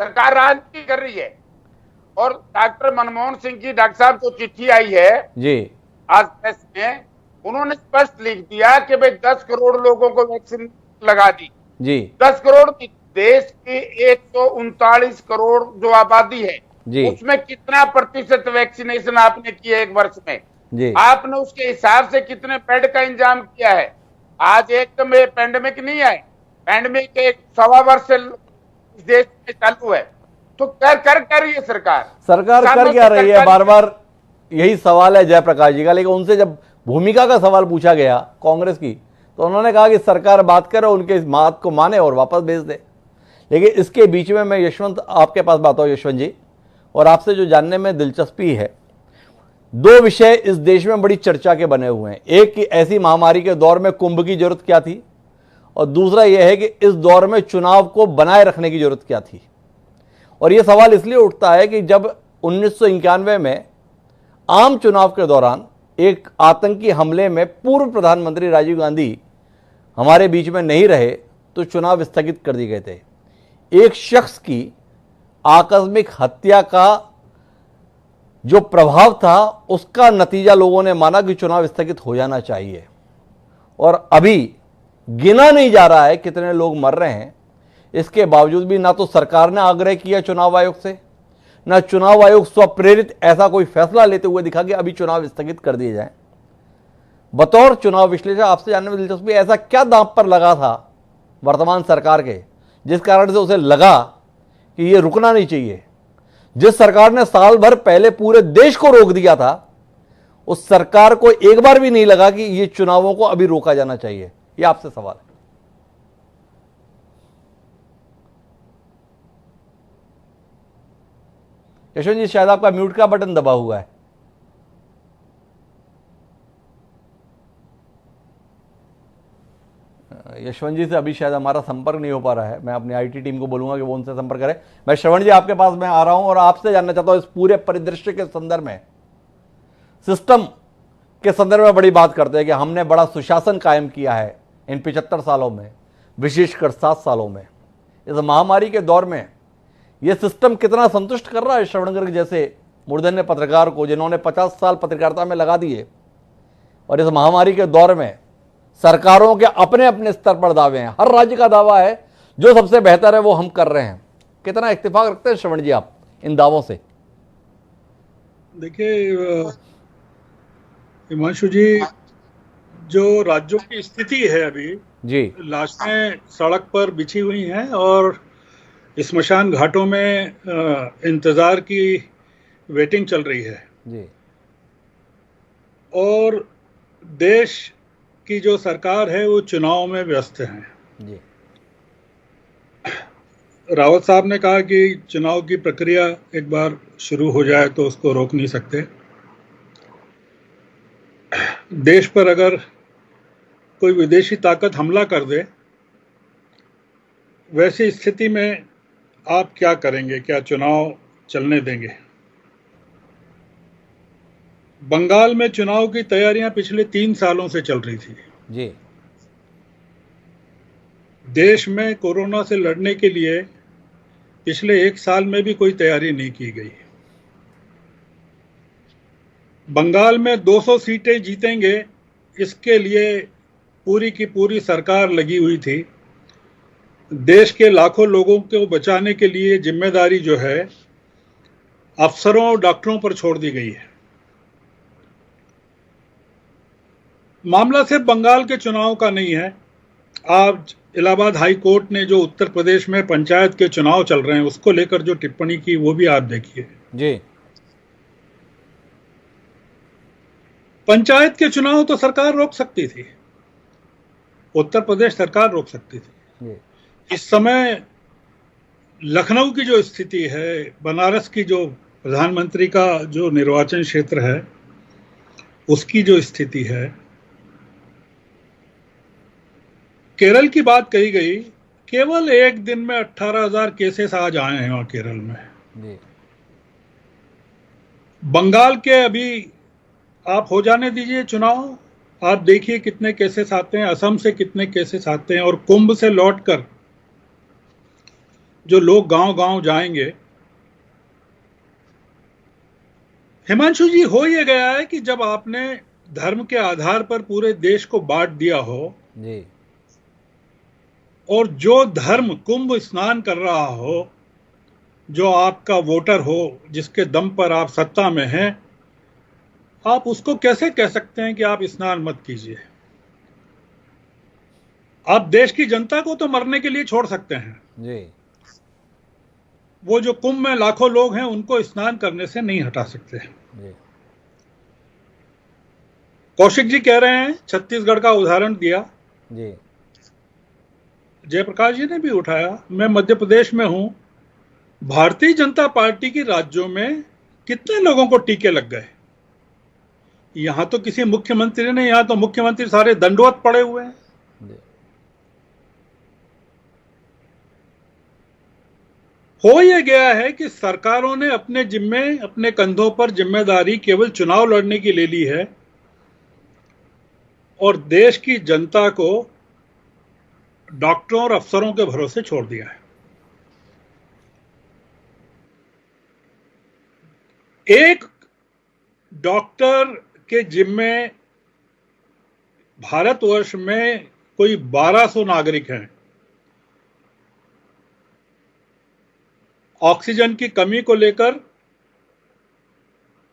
सरकार राजनीति कर रही है। और डॉक्टर मनमोहन सिंह की, डॉक्टर साहब को चिट्ठी आई है जी आज प्रेस में, उन्होंने स्पष्ट लिख दिया कि भाई 10 करोड़ लोगों को वैक्सीन लगा दी जी। 10 करोड़ की देश की 139 करोड़ जो आबादी है जी, उसमें कितना प्रतिशत वैक्सीनेशन आपने किया एक वर्ष में जी? आपने उसके हिसाब से कितने बेड का इंतजाम किया है? आज एकदम पैंडेमिक नहीं है, पैंडेमिक 1.25 वर्ष से इस देश में चालू है, तो कर रही है सरकार कर क्या रही है? बार बार यही सवाल है जयप्रकाश जी का। लेकिन उनसे जब भूमिका का सवाल पूछा गया कांग्रेस की, तो उन्होंने कहा कि सरकार बात करे, उनके इस बात को माने और वापस भेज दे। लेकिन इसके बीच में मैं यशवंत आपके पास बात हूं, यशवंत जी, और आपसे जो जानने में दिलचस्पी है, 2 विषय इस देश में बड़ी चर्चा के बने हुए हैं। एक कि ऐसी महामारी के दौर में कुंभ की जरूरत क्या थी, और दूसरा यह है कि इस दौर में चुनाव को बनाए रखने की जरूरत क्या थी। और यह सवाल इसलिए उठता है कि जब 1991 में आम चुनाव के दौरान एक आतंकी हमले में पूर्व प्रधानमंत्री राजीव गांधी हमारे बीच में नहीं रहे तो चुनाव स्थगित कर दिए गए थे। एक शख्स की आकस्मिक हत्या का जो प्रभाव था उसका नतीजा लोगों ने माना कि चुनाव स्थगित हो जाना चाहिए, और अभी गिना नहीं जा रहा है कितने लोग मर रहे हैं। इसके बावजूद भी ना तो सरकार ने आग्रह किया चुनाव आयोग से, ना चुनाव आयोग स्वप्रेरित ऐसा कोई फैसला लेते हुए दिखा कि अभी चुनाव स्थगित कर दिए जाएं। बतौर चुनाव विश्लेषक आपसे जानने में दिलचस्पी, ऐसा क्या दांव पर लगा था वर्तमान सरकार के जिस कारण से उसे लगा कि यह रुकना नहीं चाहिए? जिस सरकार ने साल भर पहले पूरे देश को रोक दिया था, उस सरकार को एक बार भी नहीं लगा कि ये चुनावों को अभी रोका जाना चाहिए। यह आपसे सवाल है। यशवंत जी, शायद आपका म्यूट का बटन दबा हुआ है। यशवंत जी से अभी शायद हमारा संपर्क नहीं हो पा रहा है। मैं अपनी आईटी टीम को बोलूंगा कि वो उनसे संपर्क करें। मैं श्रवण जी आपके पास मैं आ रहा हूं और आपसे जानना चाहता हूं इस पूरे परिदृश्य के संदर्भ में, सिस्टम के संदर्भ में बड़ी बात करते हैं कि हमने बड़ा सुशासन कायम किया है इन 75 सालों में, विशेषकर 7 सालों में। इस महामारी के दौर में यह सिस्टम कितना संतुष्ट कर रहा है श्रवण गर्ग जैसे मूर्धन्य पत्रकार को, जिन्होंने 50 साल पत्रकारिता में लगा दिए, और इस महामारी के दौर में सरकारों के अपने अपने स्तर पर दावे हैं। हर राज्य का दावा है जो सबसे बेहतर है वो हम कर रहे हैं। कितना इत्तेफाक रखते हैं श्रवण जी आप इन दावों से? देखिए हिमांशु जी, जो राज्यों की स्थिति है अभी जी, लाशें सड़क पर बिछी हुई हैं और स्मशान घाटों में इंतजार की वेटिंग चल रही है जी, और देश की जो सरकार है वो चुनाव में व्यस्त है जी। रावत साहब ने कहा कि चुनाव की प्रक्रिया एक बार शुरू हो जाए तो उसको रोक नहीं सकते। देश पर अगर कोई विदेशी ताकत हमला कर दे, वैसी स्थिति में आप क्या करेंगे? क्या चुनाव चलने देंगे? बंगाल में चुनाव की तैयारियां पिछले 3 सालों से चल रही थी जी। देश में कोरोना से लड़ने के लिए पिछले 1 साल में भी कोई तैयारी नहीं की गई। बंगाल में 200 सीटें जीतेंगे, इसके लिए पूरी की पूरी सरकार लगी हुई थी। देश के लाखों लोगों को बचाने के लिए जिम्मेदारी जो है अफसरों और डॉक्टरों पर छोड़ दी गई है। मामला सिर्फ बंगाल के चुनाव का नहीं है। आज इलाहाबाद हाई कोर्ट ने जो उत्तर प्रदेश में पंचायत के चुनाव चल रहे हैं उसको लेकर जो टिप्पणी की वो भी आप देखिए जी। पंचायत के चुनाव तो सरकार रोक सकती थी, उत्तर प्रदेश सरकार रोक सकती थी जी। इस समय लखनऊ की जो स्थिति है, बनारस की जो प्रधानमंत्री का जो निर्वाचन क्षेत्र है उसकी जो स्थिति है, केरल की बात कही गई, केवल एक दिन में 18,000 केसेस आज आए हैं वहां केरल में जी। बंगाल के अभी आप हो जाने दीजिए चुनाव, आप देखिए कितने केसेस आते हैं, असम से कितने केसेस आते हैं, और कुंभ से लौटकर जो लोग गांव-गांव जाएंगे। हिमांशु जी, हो ये गया है कि जब आपने धर्म के आधार पर पूरे देश को बांट दिया हो जी, और जो धर्म कुंभ स्नान कर रहा हो, जो आपका वोटर हो, जिसके दम पर आप सत्ता में हैं, आप उसको कैसे कह सकते हैं कि आप स्नान मत कीजिए? आप देश की जनता को तो मरने के लिए छोड़ सकते हैं जी। वो जो कुंभ में लाखों लोग हैं उनको स्नान करने से नहीं हटा सकते जी। कौशिक जी कह रहे हैं, छत्तीसगढ़ का उदाहरण दिया, जी। जयप्रकाश जी ने भी उठाया। मैं मध्य प्रदेश में हूं, भारतीय जनता पार्टी की राज्यों में कितने लोगों को टीके लग गए। यहां तो किसी मुख्यमंत्री ने, यहां तो मुख्यमंत्री सारे दंडवत पड़े हुए हैं। हो यह गया है कि सरकारों ने अपने कंधों पर जिम्मेदारी केवल चुनाव लड़ने की ले ली है, और देश की जनता को डॉक्टरों और अफसरों के भरोसे छोड़ दिया है। एक डॉक्टर के जिम्मे भारतवर्ष में कोई 1200 नागरिक हैं। ऑक्सीजन की कमी को लेकर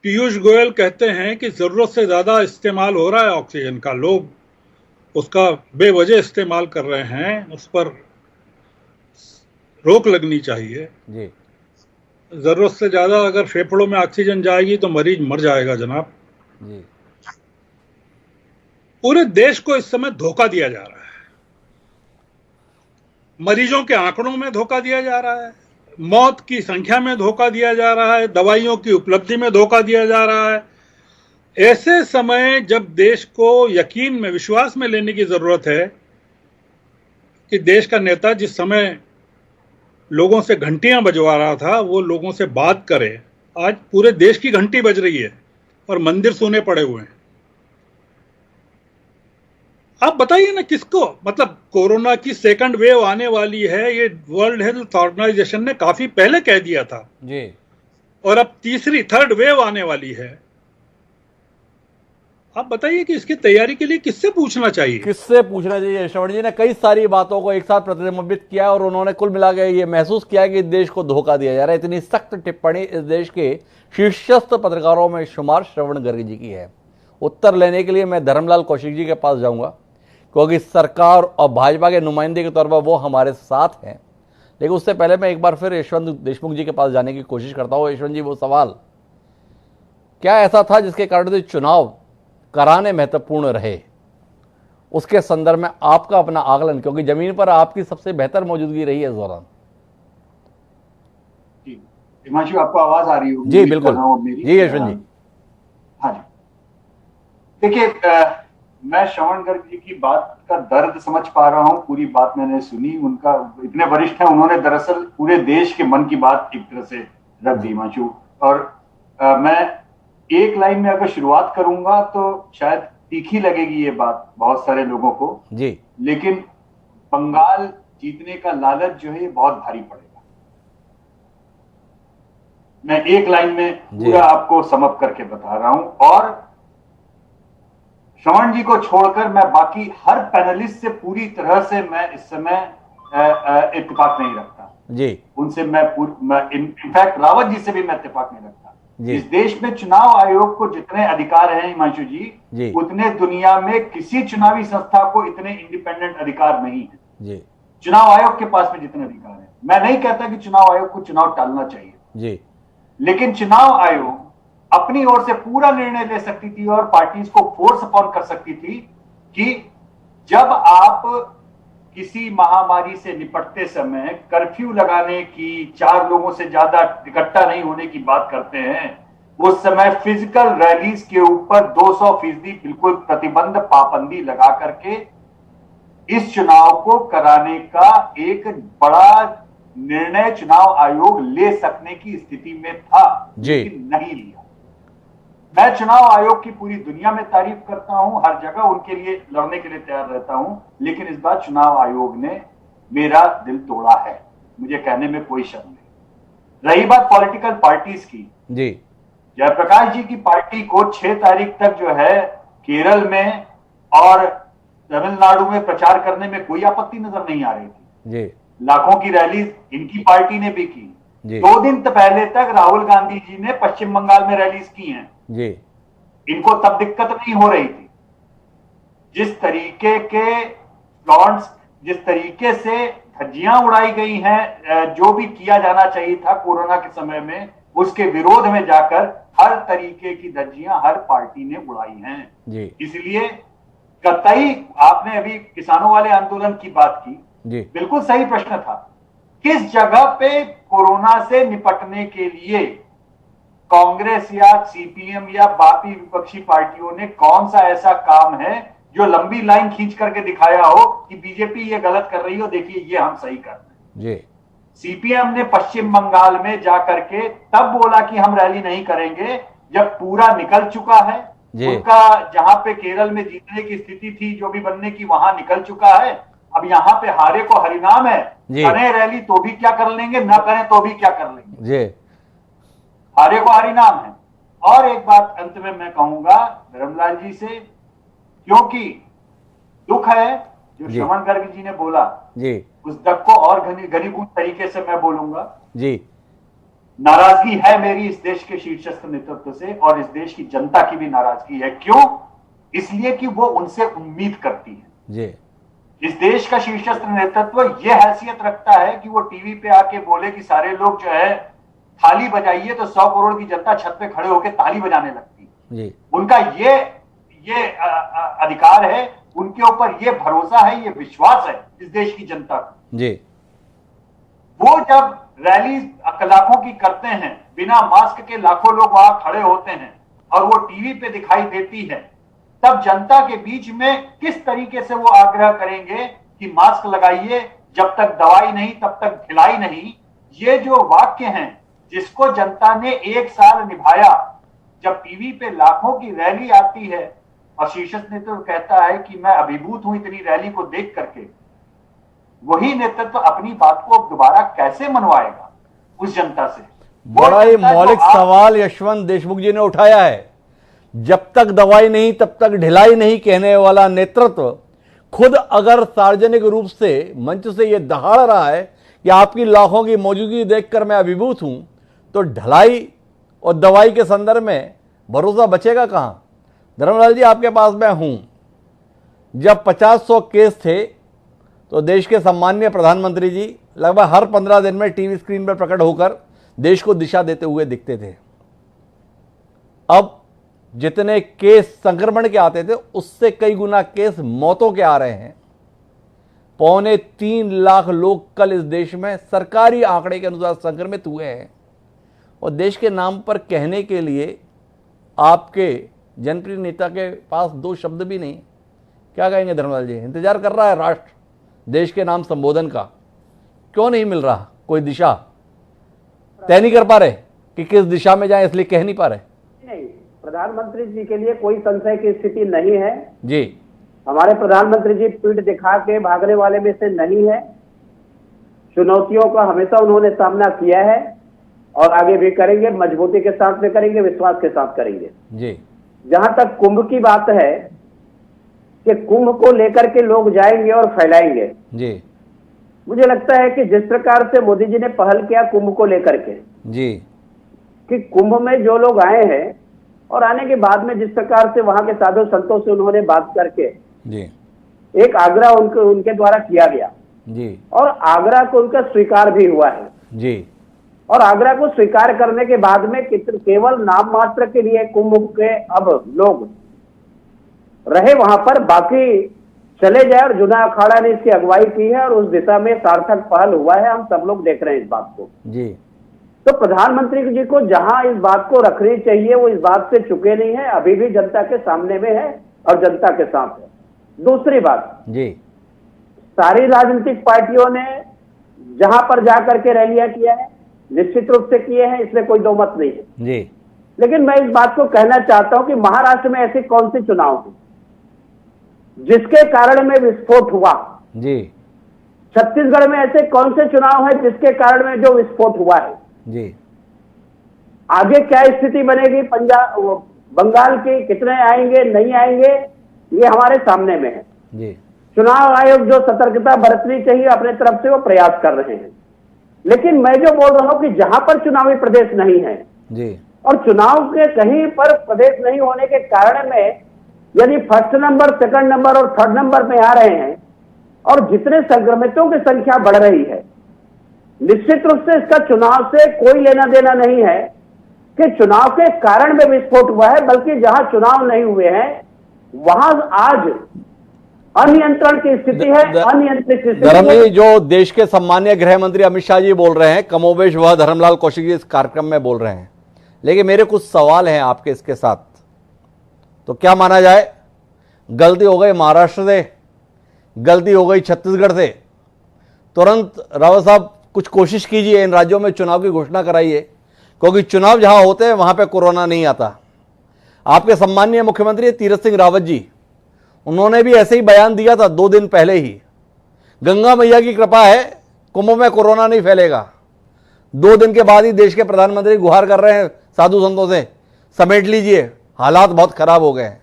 पीयूष गोयल कहते हैं कि जरूरत से ज्यादा इस्तेमाल हो रहा है ऑक्सीजन का, लोग उसका बेवजह इस्तेमाल कर रहे हैं, उस पर रोक लगनी चाहिए जी। जरूरत से ज्यादा अगर फेफड़ों में ऑक्सीजन जाएगी तो मरीज मर जाएगा जनाब जी। पूरे देश को इस समय धोखा दिया जा रहा है, मरीजों के आंकड़ों में धोखा दिया जा रहा है, मौत की संख्या में धोखा दिया जा रहा है, दवाइयों की उपलब्धि में धोखा दिया जा रहा है। ऐसे समय जब देश को यकीन में, विश्वास में लेने की जरूरत है कि देश का नेता जिस समय लोगों से घंटियां बजवा रहा था वो लोगों से बात करे, आज पूरे देश की घंटी बज रही है और मंदिर सूने पड़े हुए हैं। आप बताइए ना किसको, मतलब कोरोना की सेकंड वेव आने वाली है, ये वर्ल्ड हेल्थ ऑर्गेनाइजेशन ने काफी पहले कह दिया था जी। और अब तीसरी, थर्ड वेव आने वाली है। आप बताइए कि इसकी तैयारी के लिए किससे पूछना चाहिए? किससे पूछना चाहिए? श्रवण जी ने कई सारी बातों को एक साथ प्रतिबिंबित किया और उन्होंने कुल मिला के ये महसूस किया कि देश को धोखा दिया जा रहा है। इतनी सख्त टिप्पणी इस देश के शीर्षस्थ पत्रकारों में शुमार श्रवण गर्ग जी की है। उत्तर लेने के लिए मैं धर्मलाल कौशिक जी के पास जाऊंगा, क्योंकि सरकार और भाजपा के नुमाइंदे के तौर पर वो हमारे साथ हैं। लेकिन उससे पहले मैं एक बार फिर यशवंत देशमुख जी के पास जाने की कोशिश करता हूँ। यशवंत जी, वो सवाल क्या ऐसा था जिसके कारण से चुनाव कराने महत्वपूर्ण रहे, उसके संदर्भ में आपका अपना आकलन, क्योंकि जमीन पर आपकी सबसे बेहतर मौजूदगी रही है इस दौरान। जी हिमांशु, आपको आवाज आ रही होगी? जी बिल्कुल। जी यशवंत जी। हाँ जी, देखिए मैं श्रवण गर्ग जी की बात का दर्द समझ पा रहा हूँ। पूरी बात मैंने सुनी, उनका इतने वरिष्ठ हैं, उन्होंने दरअसल पूरे देश के मन की बात एक तरह से रख दी हिमांशु। और मैं एक लाइन में अगर शुरुआत करूंगा तो शायद तीखी लगेगी ये बात बहुत सारे लोगों को जी, लेकिन बंगाल जीतने का लालच जो है ये बहुत भारी पड़ेगा। मैं एक लाइन में पूरा आपको समअप करके बता रहा हूं। और श्रवण जी को छोड़कर मैं बाकी हर पैनलिस्ट से पूरी तरह से मैं इस समय इत्तेफाक नहीं रखता जी। उनसे मैं इनफैक्ट रावत जी से भी मैं इत्तेफाक नहीं रखता। जी। इस देश में चुनाव आयोग को जितने अधिकार हैं हिमांशु जी, उतने दुनिया में किसी चुनावी संस्था को इतने इंडिपेंडेंट अधिकार नहीं है जी। चुनाव आयोग के पास में जितने अधिकार हैं। मैं नहीं कहता कि चुनाव आयोग को चुनाव टालना चाहिए जी, लेकिन चुनाव आयोग अपनी ओर से पूरा निर्णय ले सकती थी और पार्टीज को फोर्स अपॉन कर सकती थी कि जब आप किसी महामारी से निपटते समय कर्फ्यू लगाने की, 4 लोगों से ज्यादा इकट्ठा नहीं होने की बात करते हैं, उस समय फिजिकल रैलीज के ऊपर 200% बिल्कुल प्रतिबंध, पाबंदी लगा करके इस चुनाव को कराने का एक बड़ा निर्णय चुनाव आयोग ले सकने की स्थिति में था, लेकिन नहीं लिया। मैं चुनाव आयोग की पूरी दुनिया में तारीफ करता हूं, हर जगह उनके लिए लड़ने के लिए तैयार रहता हूं, लेकिन इस बार चुनाव आयोग ने मेरा दिल तोड़ा है, मुझे कहने में कोई शक नहीं। रही बात पॉलिटिकल पार्टीज की जी, जयप्रकाश जी की पार्टी को 6 तारीख तक जो है केरल में और तमिलनाडु में प्रचार करने में कोई आपत्ति नजर नहीं आ रही थी जी। लाखों की रैली इनकी पार्टी ने भी की। 2 दिन पहले तक राहुल गांधी जी ने पश्चिम बंगाल में रैलीज की हैं जी। इनको तब दिक्कत नहीं हो रही थी। जिस तरीके के फ्लॉन्ट्स, जिस तरीके से धज्जियां उड़ाई गई हैं, जो भी किया जाना चाहिए था कोरोना के समय में, उसके विरोध में जाकर हर तरीके की धज्जियां हर पार्टी ने उड़ाई हैं जी। इसलिए कतई आपने अभी किसानों वाले आंदोलन की बात की जी, बिल्कुल सही प्रश्न था। किस जगह पे कोरोना से निपटने के लिए कांग्रेस या सीपीएम या बाकी विपक्षी पार्टियों ने कौन सा ऐसा काम है जो लंबी लाइन खींच करके दिखाया हो कि बीजेपी ये गलत कर रही हो, देखिए ये हम सही कर रहे हैं जी। सीपीएम ने पश्चिम बंगाल में जाकर के तब बोला कि हम रैली नहीं करेंगे जब पूरा निकल चुका है उनका, जहां पे केरल में जीतने की स्थिति थी, जो भी बनने की, वहां निकल चुका है। अब यहाँ पे हारे को हरिनाम है, जी। करें रैली तो भी क्या कर लेंगे, ना करें तो भी क्या कर लेंगे, जी। हारे को हरिनाम है। और एक बात अंत में मैं कहूंगा धर्मलाल जी से, क्योंकि दुख है जो जी। श्रवण गर्ग जी ने बोला, जी। उस दुख को और घनीभूत तरीके से मैं बोलूंगा। जी। नाराजगी है मेरी इस देश के शीर्षस्थ नेतृत्व से, और इस देश की जनता की भी नाराजगी है। क्यों? इसलिए कि वो उनसे उम्मीद करती है। जी। इस देश का शीर्षस्थ नेतृत्व यह हैसियत रखता है कि वो टीवी पे आके बोले कि सारे लोग जो है थाली बजाइए, तो 100 करोड़ की जनता छत पे खड़े होकर ताली बजाने लगती है। जी। उनका ये अधिकार है, उनके ऊपर ये भरोसा है, ये विश्वास है इस देश की जनता का। जी। वो जब रैली लाखों की करते हैं, बिना मास्क के लाखों लोग वहां खड़े होते हैं, और वो टीवी पे दिखाई देती है, तब जनता के बीच में किस तरीके से वो आग्रह करेंगे कि मास्क लगाइए, जब तक दवाई नहीं तब तक ढिलाई नहीं। ये जो वाक्य हैं, जिसको जनता ने 1 साल निभाया, जब टीवी पे लाखों की रैली आती है और शीर्षस्थ नेतृत्व कहता है कि मैं अभिभूत हूं इतनी रैली को देख करके, वही नेतृत्व अपनी बात को दोबारा कैसे मनवाएगा उस जनता से? बड़ा ही मौलिक सवाल यशवंत देशमुख जी ने उठाया है। जब तक दवाई नहीं तब तक ढिलाई नहीं कहने वाला नेतृत्व खुद अगर सार्वजनिक रूप से मंच से यह दहाड़ रहा है कि आपकी लाखों की मौजूदगी देखकर मैं अभिभूत हूं, तो ढिलाई और दवाई के संदर्भ में भरोसा बचेगा कहां? धर्मलाल जी, आपके पास मैं हूं। जब 50-100 केस थे तो देश के सम्माननीय प्रधानमंत्री जी लगभग हर 15 दिन में टीवी स्क्रीन पर प्रकट होकर देश को दिशा देते हुए दिखते थे। अब जितने केस संक्रमण के आते थे उससे कई गुना केस मौतों के आ रहे हैं। 2.25 लाख लोग कल इस देश में सरकारी आंकड़े के अनुसार संक्रमित हुए हैं, और देश के नाम पर कहने के लिए आपके जनप्रिय नेता के पास 2 शब्द भी नहीं। क्या कहेंगे धर्मलाल जी? इंतजार कर रहा है राष्ट्र देश के नाम संबोधन का, क्यों नहीं मिल रहा? कोई दिशा तय नहीं कर पा रहे कि किस दिशा में जाए, इसलिए कह नहीं पा रहे? नहीं, प्रधानमंत्री जी के लिए कोई संशय की स्थिति नहीं है जी। हमारे प्रधानमंत्री जी पीठ दिखा के भागने वाले में से नहीं है। चुनौतियों का हमेशा उन्होंने सामना किया है और आगे भी करेंगे, मजबूती के साथ में करेंगे, विश्वास के साथ करेंगे। जी। जहां तक कुंभ की बात है कि कुंभ को लेकर के लोग जाएंगे और फैलाएंगे, जी। मुझे लगता है कि जिस प्रकार से मोदी जी ने पहल किया कुंभ को लेकर के, जी, कि कुंभ में जो लोग आए हैं और आने के बाद में जिस प्रकार से वहां के साधु संतों से उन्होंने बात करके जी, एक आग्रह उनके द्वारा किया गया, जी, और आग्रह को उनका स्वीकार भी हुआ है। जी। और आग्रह को स्वीकार करने के बाद में केवल नाम मात्र के लिए कुंभ के अब लोग रहे वहां पर, बाकी चले जाए। और जुना अखाड़ा ने इसकी अगुवाई की है और उस दिशा में सार्थक पहल हुआ है, हम सब लोग देख रहे हैं इस बात को। जी। तो प्रधानमंत्री जी को जहां इस बात को रखनी चाहिए वो इस बात से चुके नहीं है, अभी भी जनता के सामने में है और जनता के साथ है। दूसरी बात, जी, सारी राजनीतिक पार्टियों ने जहां पर जाकर के रैलियां किया है, निश्चित रूप से किए हैं, इसमें कोई दो मत नहीं है। जी। लेकिन मैं इस बात को कहना चाहता हूं कि महाराष्ट्र में ऐसे कौन से चुनाव हैं जिसके कारण में विस्फोट हुआ? जी। छत्तीसगढ़ में ऐसे कौन से चुनाव हैं जिसके कारण में जो विस्फोट हुआ है? जी। आगे क्या स्थिति बनेगी पंजाब बंगाल की, कितने आएंगे नहीं आएंगे, ये हमारे सामने में है। जी। चुनाव आयोग जो सतर्कता बरतनी चाहिए अपने तरफ से वो प्रयास कर रहे हैं। लेकिन मैं जो बोल रहा हूं कि जहां पर चुनावी प्रदेश नहीं है, जी, और चुनाव के कहीं पर प्रदेश नहीं होने के कारण में यदि फर्स्ट नंबर, सेकंड नंबर और थर्ड नंबर में आ रहे हैं और जितने संक्रमितों की संख्या बढ़ रही है, निश्चित रूप से इसका चुनाव से कोई लेना देना नहीं है कि चुनाव के कारण में विस्फोट हुआ है, बल्कि जहां चुनाव नहीं हुए हैं वहां आज अनियंत्रण की स्थिति है, अनियंत्रित स्थिति है। जो देश के सम्मानीय गृह मंत्री अमित शाह जी बोल रहे हैं, कमोबेश वह धर्मलाल कौशिक जी इस कार्यक्रम में बोल रहे हैं। लेकिन मेरे कुछ सवाल हैं आपके इसके साथ। तो क्या माना जाए, गलती हो गई महाराष्ट्र से, गलती हो गई छत्तीसगढ़ से, तुरंत रावत साहब कुछ कोशिश कीजिए, इन राज्यों में चुनाव की घोषणा कराइए, क्योंकि चुनाव जहां होते हैं वहां पे कोरोना नहीं आता। आपके सम्मानीय मुख्यमंत्री तीरथ सिंह रावत जी, उन्होंने भी ऐसे ही बयान दिया था 2 दिन पहले ही गंगा मैया की कृपा है, कुंभ में कोरोना नहीं फैलेगा। 2 दिन के बाद ही देश के प्रधानमंत्री गुहार कर रहे हैं साधु संतों से, समेट लीजिए, हालात बहुत खराब हो गए हैं।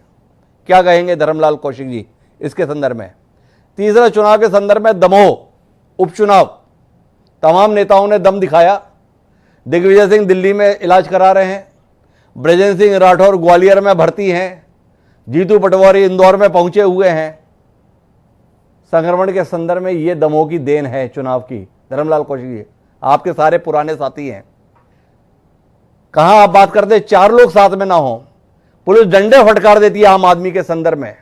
क्या कहेंगे धर्मलाल कौशिक जी इसके संदर्भ में? तीसरा, चुनाव के संदर्भ में दमोह उपचुनाव, तमाम नेताओं ने दम दिखाया। दिग्विजय सिंह दिल्ली में इलाज करा रहे हैं, ब्रजेंद्र सिंह राठौर ग्वालियर में भर्ती हैं, जीतू पटवारी इंदौर में पहुंचे हुए हैं। संक्रमण के संदर्भ में यह दमोह की देन है चुनाव की। धर्मलाल कौशिक जी, आपके सारे पुराने साथी हैं, कहां आप बात करते 4 लोग साथ में ना हो, पुलिस डंडे फटकार देती है आम आदमी के संदर्भ में,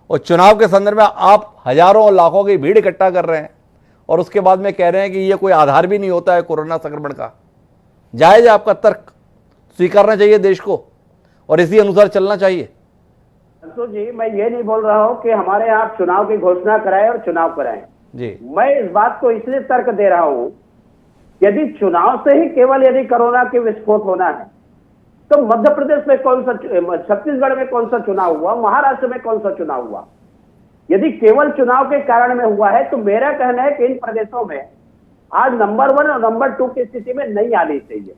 और चुनाव के संदर्भ में आप हजारों और लाखों की भीड़ इकट्ठा कर रहे हैं और उसके बाद में कह रहे हैं कि यह कोई आधार भी नहीं होता है कोरोना संक्रमण का। जायज आपका तर्क, स्वीकारना चाहिए देश को और इसी अनुसार चलना चाहिए। संतोष जी, मैं ये नहीं बोल रहा हूं कि हमारे यहाँ चुनाव की घोषणा कराएं और चुनाव कराएं जी। मैं इस बात को इसलिए तर्क दे रहा हूं, यदि चुनाव से ही केवल यदि कोरोना के विस्फोट होना है तो मध्य प्रदेश में कौन सा, छत्तीसगढ़ में कौन सा चुनाव हुआ, महाराष्ट्र में कौन सा चुनाव हुआ? यदि केवल चुनाव के कारण में हुआ है तो मेरा कहना है कि इन प्रदेशों में आज नंबर 1 और नंबर 2 की स्थिति में नहीं आनी चाहिए।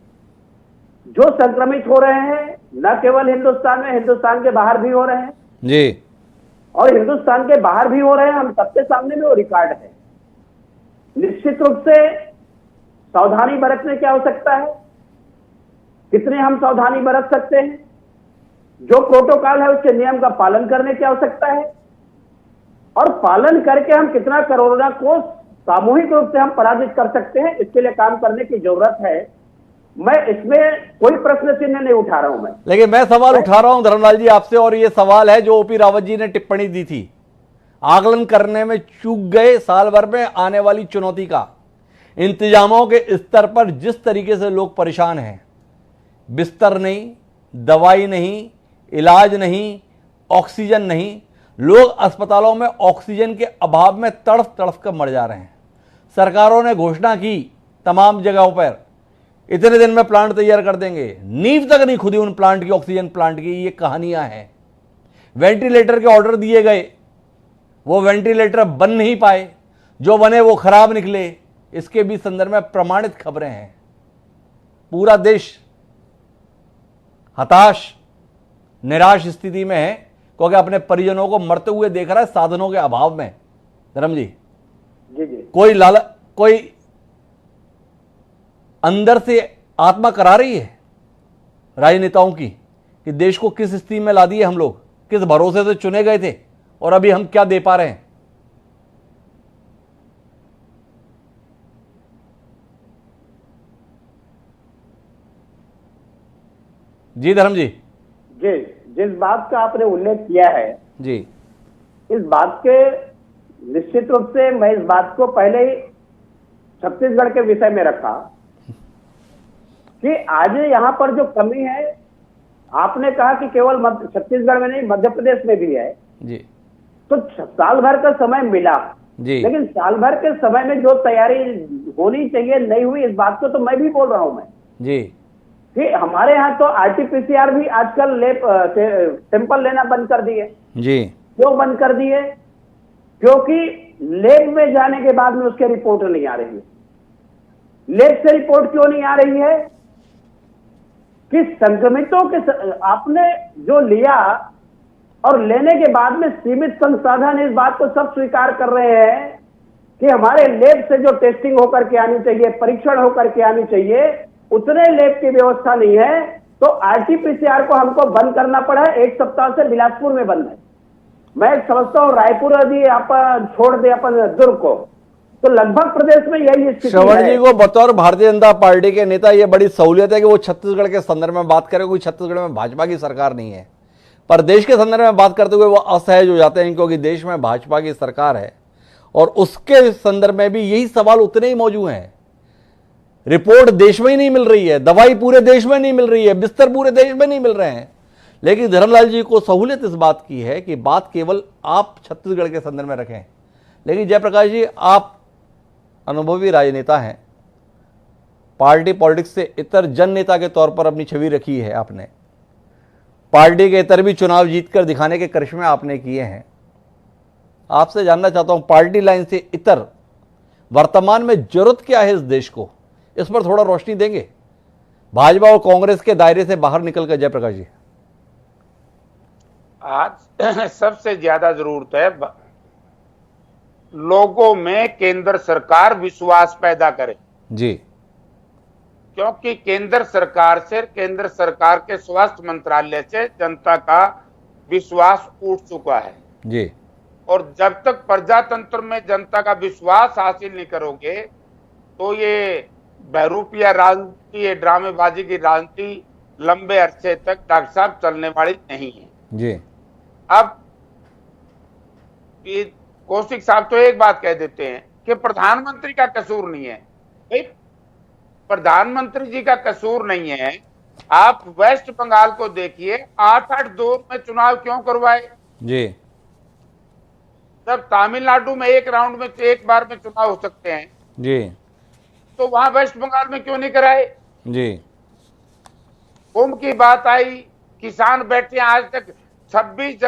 जो संक्रमित हो रहे हैं न केवल हिंदुस्तान में, हिंदुस्तान के बाहर भी हो रहे हैं जी, और हिंदुस्तान के बाहर भी हो रहे हैं, हम सबके सामने में वो रिकॉर्ड है। निश्चित रूप से सावधानी बरतने की आवश्यकता है। कितने हम सावधानी बरत सकते हैं? जो प्रोटोकॉल है उसके नियम का पालन करने की आवश्यकता है, और पालन करके हम कितना कोरोना को सामूहिक रूप से हम पराजित कर सकते हैं, इसके लिए काम करने की जरूरत है। मैं इसमें कोई प्रश्न चिन्ह नहीं उठा रहा हूं मैं, लेकिन मैं सवाल उठा रहा हूं धर्मलाल जी आपसे, और यह सवाल है जो ओपी रावत जी ने टिप्पणी दी थी, आकलन करने में चूक गए साल भर में आने वाली चुनौती का। इंतजामों के स्तर पर जिस तरीके से लोग परेशान हैं, बिस्तर नहीं, दवाई नहीं, इलाज नहीं, ऑक्सीजन नहीं, लोग अस्पतालों में ऑक्सीजन के अभाव में तड़फ तड़फ कर मर जा रहे हैं। सरकारों ने घोषणा की तमाम जगहों पर इतने दिन में प्लांट तैयार कर देंगे, नींव तक नहीं खुदी उन प्लांट की, ऑक्सीजन प्लांट की। ये कहानियां हैं। वेंटिलेटर के ऑर्डर दिए गए, वो वेंटिलेटर बन नहीं पाए, जो बने वो खराब निकले। इसके भी संदर्भ में प्रमाणित खबरें हैं। पूरा देश हताश निराश स्थिति में है क्योंकि अपने परिजनों को मरते हुए देख रहा है साधनों के अभाव में। धर्म जी, कोई अंदर से आत्मा करा रही है राजनेताओं की कि देश को किस स्थिति में ला दिए हम लोग, किस भरोसे से चुने गए थे और अभी हम क्या दे पा रहे हैं। जी धर्म जी, जिस बात का आपने उल्लेख किया है जी, इस बात के निश्चित रूप से मैं इस बात को पहले ही छत्तीसगढ़ के विषय में रखा कि आज यहाँ पर जो कमी है, आपने कहा कि केवल छत्तीसगढ़ में नहीं मध्य प्रदेश में भी है जी। तो साल भर का समय मिला जी, लेकिन साल भर के समय में जो तैयारी होनी चाहिए नहीं हुई, इस बात को तो मैं भी बोल रहा हूं मैं जी। कि हमारे यहाँ तो आरटीपीसीआर भी आजकल सैंपल लेना बंद कर दिए जी। क्यों बंद कर दिए? क्योंकि लैब में जाने के बाद में उसके रिपोर्ट नहीं आ रही है। लैब से रिपोर्ट क्यों नहीं आ रही है? कि संक्रमितों के आपने जो लिया और लेने के बाद में सीमित संसाधन, इस बात को सब स्वीकार कर रहे हैं कि हमारे लैब से जो टेस्टिंग होकर के आनी चाहिए, परीक्षण होकर के आनी चाहिए, उतने लैब की व्यवस्था नहीं है। तो आरटीपीसीआर को हमको बंद करना पड़ा है। 1 सप्ताह से बिलासपुर में बंद है। मैं समझता हूँ रायपुर यदि अपन छोड़ दे अपन दुर्ग को, तो लगभग प्रदेश में यही स्थिति है। श्रवण जी को बतौर भारतीय जनता पार्टी के नेता ये बड़ी सहूलियत है कि वो छत्तीसगढ़ के संदर्भ में बात करें। कोई छत्तीसगढ़ में भाजपा की सरकार नहीं है, पर देश के संदर्भ में बात करते हुए वो असहज हो जाते हैं क्योंकि देश में भाजपा की सरकार है और उसके संदर्भ में भी यही सवाल उतने ही मौजूद हैं। रिपोर्ट देश में ही नहीं मिल रही है, दवाई पूरे देश में नहीं मिल रही है, बिस्तर पूरे देश में नहीं मिल रहे हैं। लेकिन धर्मलाल जी को सहूलियत इस बात की है कि बात केवल आप छत्तीसगढ़ के संदर्भ में रखें। लेकिन जयप्रकाश जी, आप अनुभवी राजनेता हैं, पार्टी पॉलिटिक्स से इतर जन नेता के तौर पर अपनी छवि रखी है आपने, पार्टी के इतर भी चुनाव जीतकर दिखाने के करिश्मे आपने किए हैं। आपसे जानना चाहता हूं, पार्टी लाइन से इतर वर्तमान में जरूरत क्या है इस देश को, इस पर थोड़ा रोशनी देंगे भाजपा और कांग्रेस के दायरे से बाहर निकलकर जयप्रकाश जी? आज सबसे ज्यादा जरूरत है लोगों में केंद्र सरकार विश्वास पैदा करे जी, क्योंकि केंद्र सरकार के स्वास्थ्य मंत्रालय से जनता का विश्वास उठ चुका है जी। और जब तक प्रजातंत्र में जनता का विश्वास हासिल नहीं करोगे तो ये बहरूपिया राजनीति, ये ड्रामेबाजी की राजनीति लंबे अरसे तक डॉक्टर साहब चलने वाली नहीं है जी। अब ये कौशिक साहब तो एक बात कह देते हैं कि प्रधानमंत्री का कसूर नहीं है। भाई प्रधानमंत्री जी का कसूर नहीं है। आप वेस्ट बंगाल को देखिए, 8-8 दौर में चुनाव क्यों करवाए जी? जब तमिलनाडु में एक राउंड में एक बार में चुनाव हो सकते हैं जी, तो वहां वेस्ट बंगाल में क्यों नहीं कराए जी? कुंभ की बात आई, किसान बैठे आज तक 24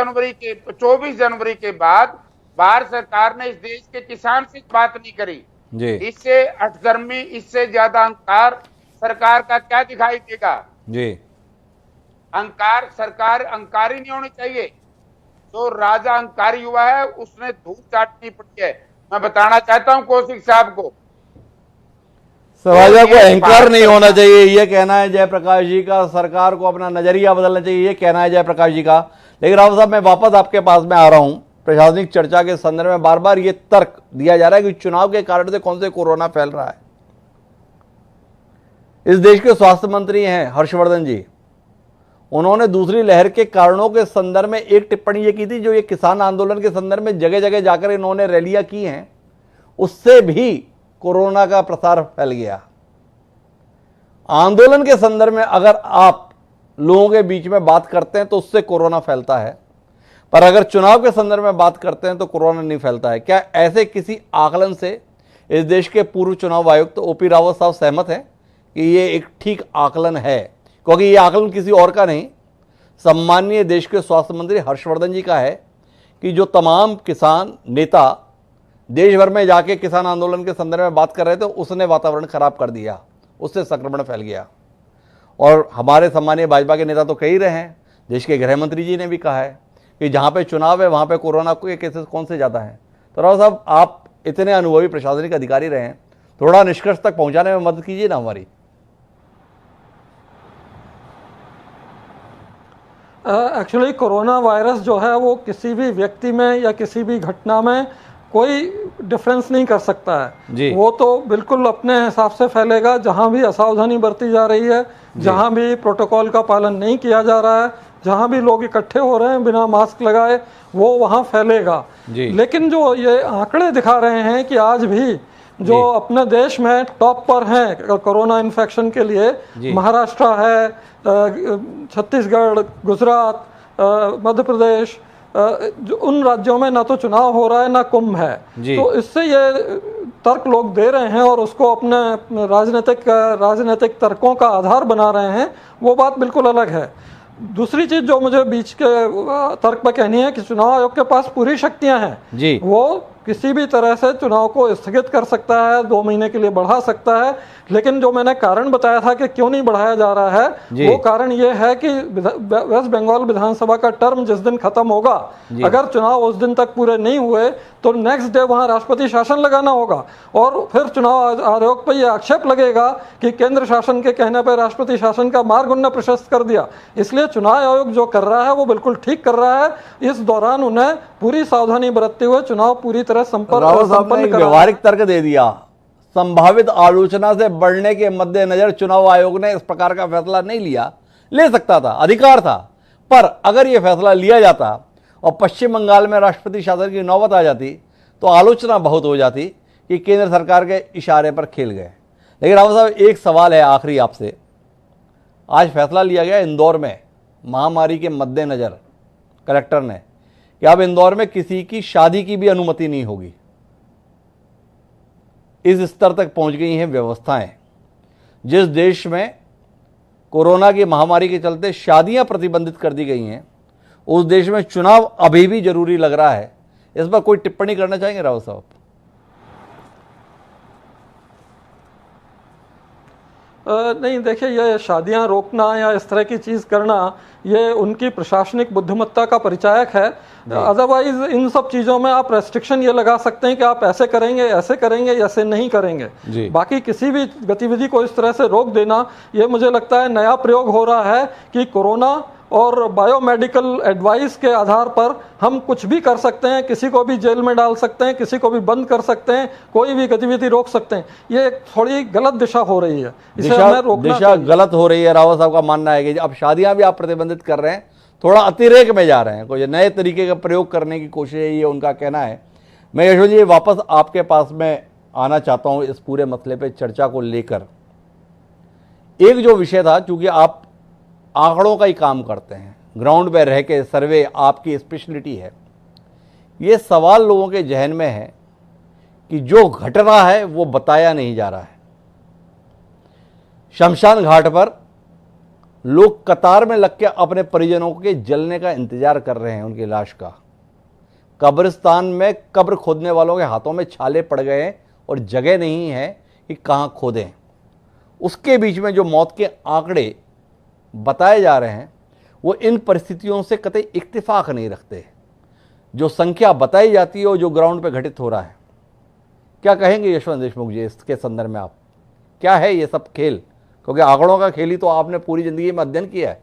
जनवरी के बाद भारत सरकार ने इस देश के किसान से बात नहीं करी जी। इससे अठधर्मी, इससे ज्यादा अहंकार सरकार का क्या दिखाई देगा जी? अहंकार, सरकार अहंकारी नहीं होनी चाहिए। तो राजा अहंकारी हुआ है, उसने धूल चाटनी पड़ी है। मैं बताना चाहता हूं कौशिक साहब को, राजा को अहंकार नहीं होना चाहिए, ये कहना है जयप्रकाश जी का। सरकार को अपना नजरिया बदलना चाहिए, ये कहना है जयप्रकाश जी का। लेकिन राव साहब, मैं वापस आपके पास में आ रहा हूं। प्रशासनिक चर्चा के संदर्भ में बार बार ये तर्क दिया जा रहा है कि चुनाव के कारण से कौन से कोरोना फैल रहा है। इस देश के स्वास्थ्य मंत्री हैं हर्षवर्धन जी, उन्होंने दूसरी लहर के कारणों के संदर्भ में एक टिप्पणी ये की थी, जो ये किसान आंदोलन के संदर्भ में जगह जगह जाकर इन्होंने रैलियां की हैं, उससे भी कोरोना का प्रसार फैल गया। आंदोलन के संदर्भ में अगर आप लोगों के बीच में बात करते हैं तो उससे कोरोना फैलता है, पर अगर चुनाव के संदर्भ में बात करते हैं तो कोरोना नहीं फैलता है। क्या ऐसे किसी आकलन से इस देश के पूर्व चुनाव आयुक्त ओपी रावत साहब सहमत हैं कि ये एक ठीक आकलन है? क्योंकि ये आकलन किसी और का नहीं, सम्माननीय देश के स्वास्थ्य मंत्री हर्षवर्धन जी का है कि जो तमाम किसान नेता देश भर में जाके किसान आंदोलन के संदर्भ में बात कर रहे थे, उसने वातावरण खराब कर दिया, उससे संक्रमण फैल गया। और हमारे सम्मानीय भाजपा के नेता तो कह ही रहे हैं, देश के गृह मंत्री जी ने भी कहा है कि जहां पे चुनाव है वहां पे कोरोना के केसेस कौन से ज़्यादा हैं। तो राव साहब, आप इतने अनुभवी प्रशासनिक अधिकारी रहे हैं, थोड़ा निष्कर्ष तक पहुंचाने में मदद कीजिए ना हमारी। एक्चुअली कोरोना वायरस जो है वो किसी भी व्यक्ति में या किसी भी घटना में कोई डिफरेंस नहीं कर सकता है जी। वो तो बिल्कुल अपने हिसाब से फैलेगा। जहां भी असावधानी बरती जा रही है, जहां भी प्रोटोकॉल का पालन नहीं किया जा रहा है, जहां भी लोग इकट्ठे हो रहे हैं बिना मास्क लगाए, वो वहां फैलेगा। लेकिन जो ये आंकड़े दिखा रहे हैं कि आज भी जो अपने देश में टॉप पर हैं कोरोना इन्फेक्शन के लिए, महाराष्ट्र है, छत्तीसगढ़, गुजरात, मध्य प्रदेश, जो उन राज्यों में ना तो चुनाव हो रहा है ना कुंभ है। तो इससे ये तर्क लोग दे रहे हैं और उसको अपने राजनीतिक तर्कों का आधार बना रहे हैं, वो बात बिल्कुल अलग है। दूसरी चीज जो मुझे बीच के तर्क पर कहनी है कि चुनाव आयोग के पास पूरी शक्तियां हैं, वो किसी भी तरह से चुनाव को स्थगित कर सकता है, 2 महीने के लिए बढ़ा सकता है। लेकिन जो मैंने कारण बताया था कि क्यों नहीं बढ़ाया जा रहा है, वो कारण ये है कि वेस्ट बंगाल विधानसभा का टर्म जिस दिन खत्म होगा, अगर चुनाव उस दिन तक पूरे नहीं हुए तो नेक्स्ट डे वहां राष्ट्रपति शासन लगाना होगा और फिर चुनाव आयोग पर यह आक्षेप लगेगा कि केंद्र शासन के कहने पर राष्ट्रपति शासन का मार्ग उन्होंने प्रशस्त कर दिया। इसलिए चुनाव आयोग जो कर रहा है वो बिल्कुल ठीक कर रहा है। इस दौरान उन्हें पूरी सावधानी बरतते हुए चुनाव पूरी तरह संपन्न व्यवहारिक तर्क दे दिया। संभावित आलोचना से बढ़ने के मद्देनजर चुनाव आयोग ने इस प्रकार का फैसला नहीं लिया, ले सकता था, अधिकार था, पर अगर यह फैसला लिया जाता और पश्चिम बंगाल में राष्ट्रपति शासन की नौबत आ जाती तो आलोचना बहुत हो जाती कि केंद्र सरकार के इशारे पर खेल गए। लेकिन रावत साहब, एक सवाल है आखिरी आपसे। आज फैसला लिया गया इंदौर में महामारी के मद्देनजर कलेक्टर ने कि अब इंदौर में किसी की शादी की भी अनुमति नहीं होगी। इस स्तर तक पहुंच गई हैं व्यवस्थाएं। जिस देश में कोरोना की महामारी के चलते शादियां प्रतिबंधित कर दी गई हैं, उस देश में चुनाव अभी भी जरूरी लग रहा है। इस पर कोई टिप्पणी करना चाहेंगे रावत साहब? नहीं, देखिए, ये शादियां रोकना या इस तरह की चीज़ करना ये उनकी प्रशासनिक बुद्धिमत्ता का परिचायक है। अदरवाइज इन सब चीज़ों में आप रेस्ट्रिक्शन ये लगा सकते हैं कि आप ऐसे करेंगे, ऐसे नहीं करेंगे। बाकी किसी भी गतिविधि को इस तरह से रोक देना, ये मुझे लगता है नया प्रयोग हो रहा है कि कोरोना और बायोमेडिकल एडवाइस के आधार पर हम कुछ भी कर सकते हैं, किसी को भी जेल में डाल सकते हैं, किसी को भी बंद कर सकते हैं, कोई भी गतिविधि रोक सकते हैं। ये थोड़ी गलत दिशा हो रही है, इसे हमें रोकना दिशा गलत हो रही है। रावत साहब का मानना है कि अब शादियां भी आप प्रतिबंधित कर रहे हैं, थोड़ा अतिरेक में जा रहे हैं, कोई नए तरीके का प्रयोग करने की कोशिश है, ये उनका कहना है। मैं यशवंत जी वापस आपके पास में आना चाहता हूं इस पूरे मसले पर चर्चा को लेकर। एक जो विषय था, चूंकि आप आंकड़ों का ही काम करते हैं, ग्राउंड पे रह के सर्वे आपकी स्पेशलिटी है, ये सवाल लोगों के जहन में है कि जो घट रहा है वो बताया नहीं जा रहा है। शमशान घाट पर लोग कतार में लग के अपने परिजनों के जलने का इंतजार कर रहे हैं, उनकी लाश का। कब्रिस्तान में कब्र खोदने वालों के हाथों में छाले पड़ गए हैं और जगह नहीं है कि कहां खोदें। उसके बीच में जो मौत के आंकड़े बताए जा रहे हैं वो इन परिस्थितियों से कतई इत्तेफाक नहीं रखते। जो संख्या बताई जाती है और जो ग्राउंड पे घटित हो रहा है, क्या कहेंगे यशवंत देशमुख जी इसके संदर्भ में? आप क्या है ये सब खेल? क्योंकि आंकड़ों का खेल ही तो आपने पूरी जिंदगी में अध्ययन किया है।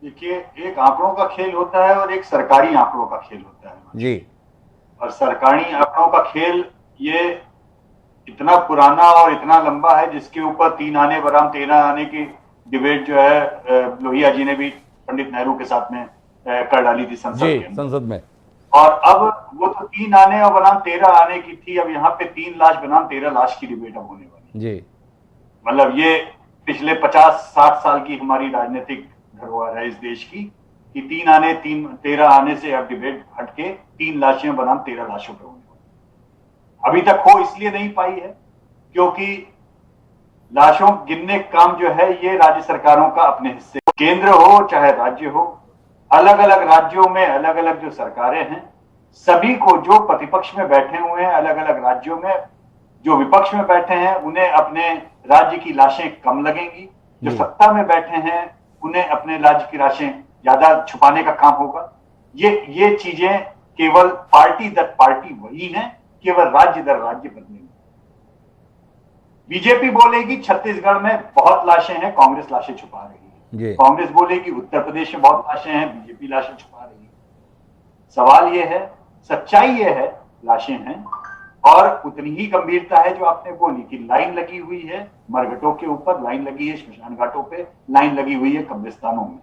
देखिए, एक आंकड़ों का खेल होता है और एक सरकारी आंकड़ों का खेल होता है जी। और सरकारी आंकड़ों का खेल ये इतना पुराना और इतना लंबा है, जिसके ऊपर 3 आने बनाम 13 आने की डिबेट जो है लोहिया जी ने भी पंडित नेहरू के साथ में कर डाली थी संसद में। और अब वो तो 3 आने और बनाम 13 आने की थी, अब यहाँ पे 3 लाश बनाम 13 लाश की डिबेट अब होने वाली जी। मतलब ये पिछले 50-60 साल की हमारी राजनीतिक धरोहर है इस देश की कि 3 आने 13 आने से अब डिबेट हटके 3 लाशें बनाम 13 लाशों पे होने वाली। अभी तक हो इसलिए नहीं पाई है क्योंकि लाशों गिनने काम जो है ये राज्य सरकारों का अपने हिस्से, केंद्र हो चाहे राज्य हो, अलग अलग राज्यों में अलग अलग जो सरकारें हैं, सभी को जो प्रतिपक्ष में बैठे हुए हैं अलग अलग राज्यों में, जो विपक्ष में बैठे हैं उन्हें अपने राज्य की लाशें कम लगेंगी, जो सत्ता में बैठे हैं उन्हें अपने राज्य की लाशें ज्यादा छुपाने का काम होगा। ये चीजें केवल पार्टी दर पार्टी वही है, केवल राज्य दर राज्य बदलेंगे। बीजेपी बोलेगी छत्तीसगढ़ में बहुत लाशें हैं, कांग्रेस लाशें छुपा रही है। कांग्रेस बोलेगी उत्तर प्रदेश में बहुत लाशें हैं, बीजेपी लाशें छुपा रही है। सवाल ये है, सच्चाई ये है, लाशें हैं और उतनी ही गंभीरता है जो आपने बोली कि लाइन लगी हुई है मरघटों के ऊपर, लाइन लगी है श्मशान घाटों पे, लाइन लगी हुई है कब्रिस्तानों में।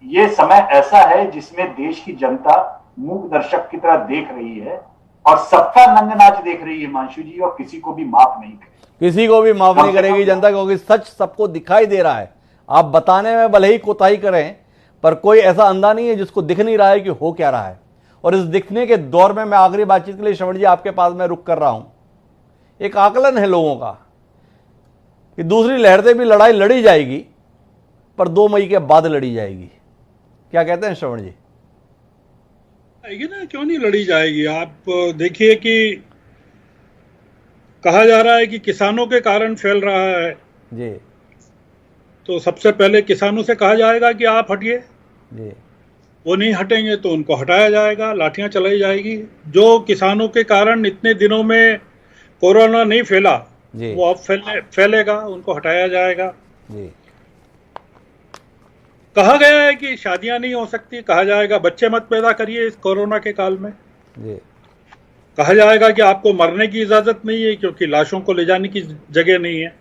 ये समय ऐसा है जिसमें देश की जनता मूक दर्शक की तरह देख रही है और सबका नंगनाच देख रही है हिमांशु जी, और किसी को भी माफ नहीं करेगी। किसी को भी माफ नहीं करेगी जनता, क्योंकि सच सबको दिखाई दे रहा है। आप बताने में भले ही कोताही करें, पर कोई ऐसा अंधा नहीं है जिसको दिख नहीं रहा है कि हो क्या रहा है। और इस दिखने के दौर में मैं आखिरी बातचीत के लिए श्रवण जी आपके पास में रुक कर रहा हूं। एक आकलन है लोगों का कि दूसरी लहर से भी लड़ाई लड़ी जाएगी, पर 2 मई के बाद लड़ी जाएगी। क्या कहते हैं श्रवण जी? ना, क्यों नहीं लड़ी जाएगी? आप देखिए कि कहा जा रहा है कि किसानों के कारण फैल रहा है जी, तो सबसे पहले किसानों से कहा जाएगा कि आप हटिए जी। वो नहीं हटेंगे तो उनको हटाया जाएगा, लाठियां चलाई जाएगी। जो किसानों के कारण इतने दिनों में कोरोना नहीं फैला वो अब फैलेगा, उनको हटाया जाएगा जी। कहा गया है कि शादियां नहीं हो सकती, कहा जाएगा बच्चे मत पैदा करिए इस कोरोना के काल में जी। कहा जाएगा कि आपको मरने की इजाजत नहीं है क्योंकि लाशों को ले जाने की जगह नहीं है।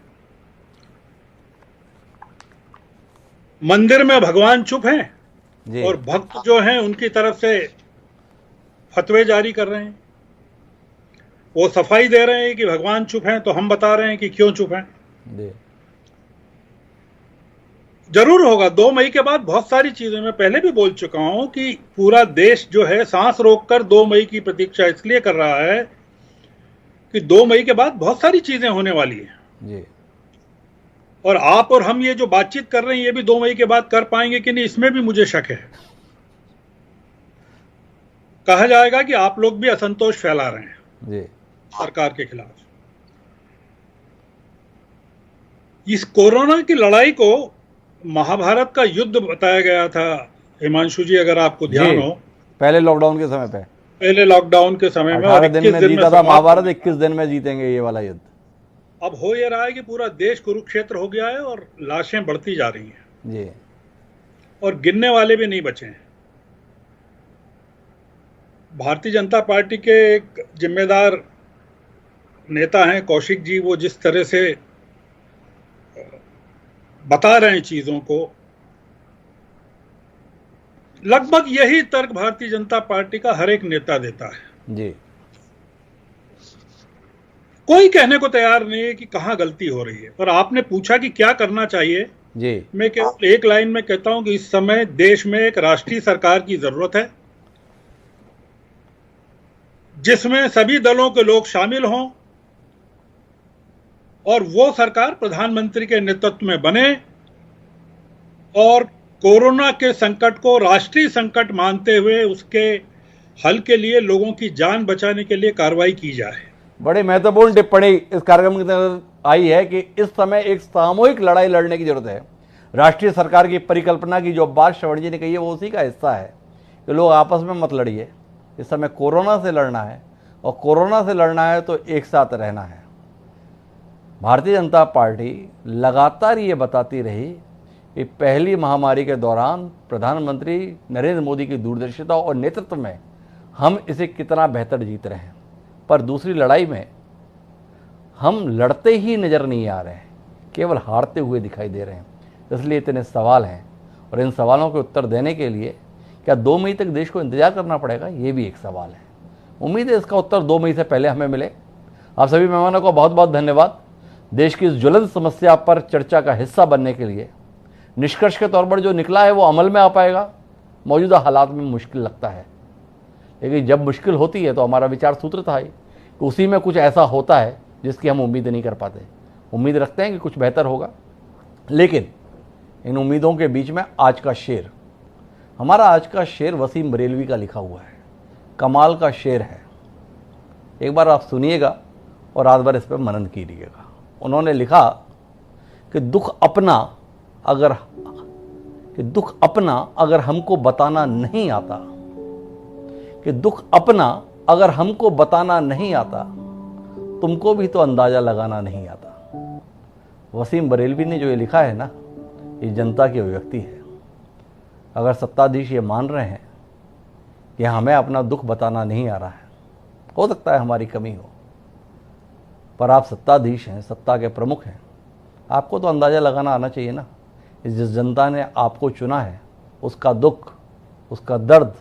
मंदिर में भगवान चुप हैं और भक्त जो हैं उनकी तरफ से फतवे जारी कर रहे हैं, वो सफाई दे रहे हैं कि भगवान चुप हैं, तो हम बता रहे हैं कि क्यों चुप हैं। जरूर होगा 2 मई के बाद बहुत सारी चीजें, मैं पहले भी बोल चुका हूं कि पूरा देश जो है सांस रोककर 2 मई की प्रतीक्षा इसलिए कर रहा है कि 2 मई के बाद बहुत सारी चीजें होने वाली हैं जी। और आप और हम ये जो बातचीत कर रहे हैं ये भी 2 मई के बाद कर पाएंगे कि नहीं, इसमें भी मुझे शक है। कहा जाएगा कि आप लोग भी असंतोष फैला रहे हैं जी। सरकार के खिलाफ। इस कोरोना की लड़ाई को महाभारत का युद्ध बताया गया था हिमांशु जी, अगर आपको ध्यान हो। पहले लॉकडाउन के समय पे, पहले लॉकडाउन के समय में 18 दिन में जीता था महाभारत, 21 दिन में जीतेंगे ये वाला युद्ध। अब हो ये रहा है कि पूरा देश कुरुक्षेत्र हो गया है और लाशें बढ़ती जा रही हैं जी, और गिनने वाले भी नहीं बचे हैं। भारतीय जनता पार्टी के एक जिम्मेदार नेता हैं कौशिक जी, वो जिस तरह से बता रहे हैं चीजों को, लगभग यही तर्क भारतीय जनता पार्टी का हर एक नेता देता है जी। कोई कहने को तैयार नहीं है कि कहां गलती हो रही है। पर आपने पूछा कि क्या करना चाहिए जी, मैं केवल एक लाइन में कहता हूं कि इस समय देश में एक राष्ट्रीय सरकार की जरूरत है जिसमें सभी दलों के लोग शामिल हों और वो सरकार प्रधानमंत्री के नेतृत्व में बने और कोरोना के संकट को राष्ट्रीय संकट मानते हुए उसके हल के लिए लोगों की जान बचाने के लिए कार्रवाई की जाए। बड़ी महत्वपूर्ण टिप्पणी इस कार्यक्रम के अंदर आई है कि इस समय एक सामूहिक लड़ाई लड़ने की जरूरत है। राष्ट्रीय सरकार की परिकल्पना की जो बात श्रवण जी ने कही है वो उसी का हिस्सा है कि लोग आपस में मत लड़िए। इस समय कोरोना से लड़ना है और कोरोना से लड़ना है तो एक साथ रहना है। भारतीय जनता पार्टी लगातार ये बताती रही कि पहली महामारी के दौरान प्रधानमंत्री नरेंद्र मोदी की दूरदर्शिता और नेतृत्व में हम इसे कितना बेहतर जीत रहे हैं, पर दूसरी लड़ाई में हम लड़ते ही नज़र नहीं आ रहे हैं, केवल हारते हुए दिखाई दे रहे हैं। इसलिए इतने सवाल हैं और इन सवालों के उत्तर देने के लिए क्या 2 मई तक देश को इंतजार करना पड़ेगा, ये भी एक सवाल है। उम्मीद है इसका उत्तर 2 मई से पहले हमें मिले। आप सभी मेहमानों को बहुत बहुत धन्यवाद। देश की इस ज्वलंत समस्या पर चर्चा का हिस्सा बनने के लिए निष्कर्ष के तौर पर जो निकला है वो अमल में आ पाएगा, मौजूदा हालात में मुश्किल लगता है, लेकिन जब मुश्किल होती है तो हमारा विचार सूत्र था कि उसी में कुछ ऐसा होता है जिसकी हम उम्मीद नहीं कर पाते। उम्मीद रखते हैं कि कुछ बेहतर होगा, लेकिन इन उम्मीदों के बीच में आज का शेर, हमारा आज का शेर वसीम बरेलवी का लिखा हुआ है, कमाल का शेर है। एक बार आप सुनिएगा और रात भर इस पर मनन कीजिएगा। उन्होंने लिखा कि दुख अपना अगर हमको बताना नहीं आता, कि दुख अपना अगर हमको बताना नहीं आता, तुमको भी तो अंदाजा लगाना नहीं आता। वसीम बरेलवी ने जो ये लिखा है ना, ये जनता की अभिव्यक्ति है। अगर सत्ताधीश ये मान रहे हैं कि हमें अपना दुख बताना नहीं आ रहा है, हो सकता है हमारी कमी हो, पर आप सत्ताधीश हैं, सत्ता के प्रमुख हैं, आपको तो अंदाज़ा लगाना आना चाहिए ना। जिस जनता ने आपको चुना है उसका दुख, उसका दर्द,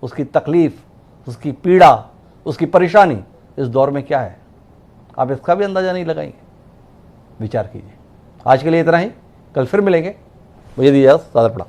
उसकी तकलीफ़, उसकी पीड़ा, उसकी परेशानी इस दौर में क्या है, आप इसका भी अंदाज़ा नहीं लगाएंगे। विचार कीजिए। आज के लिए इतना ही, कल फिर मिलेंगे। मुझे दीजिए सादर प्रणाम।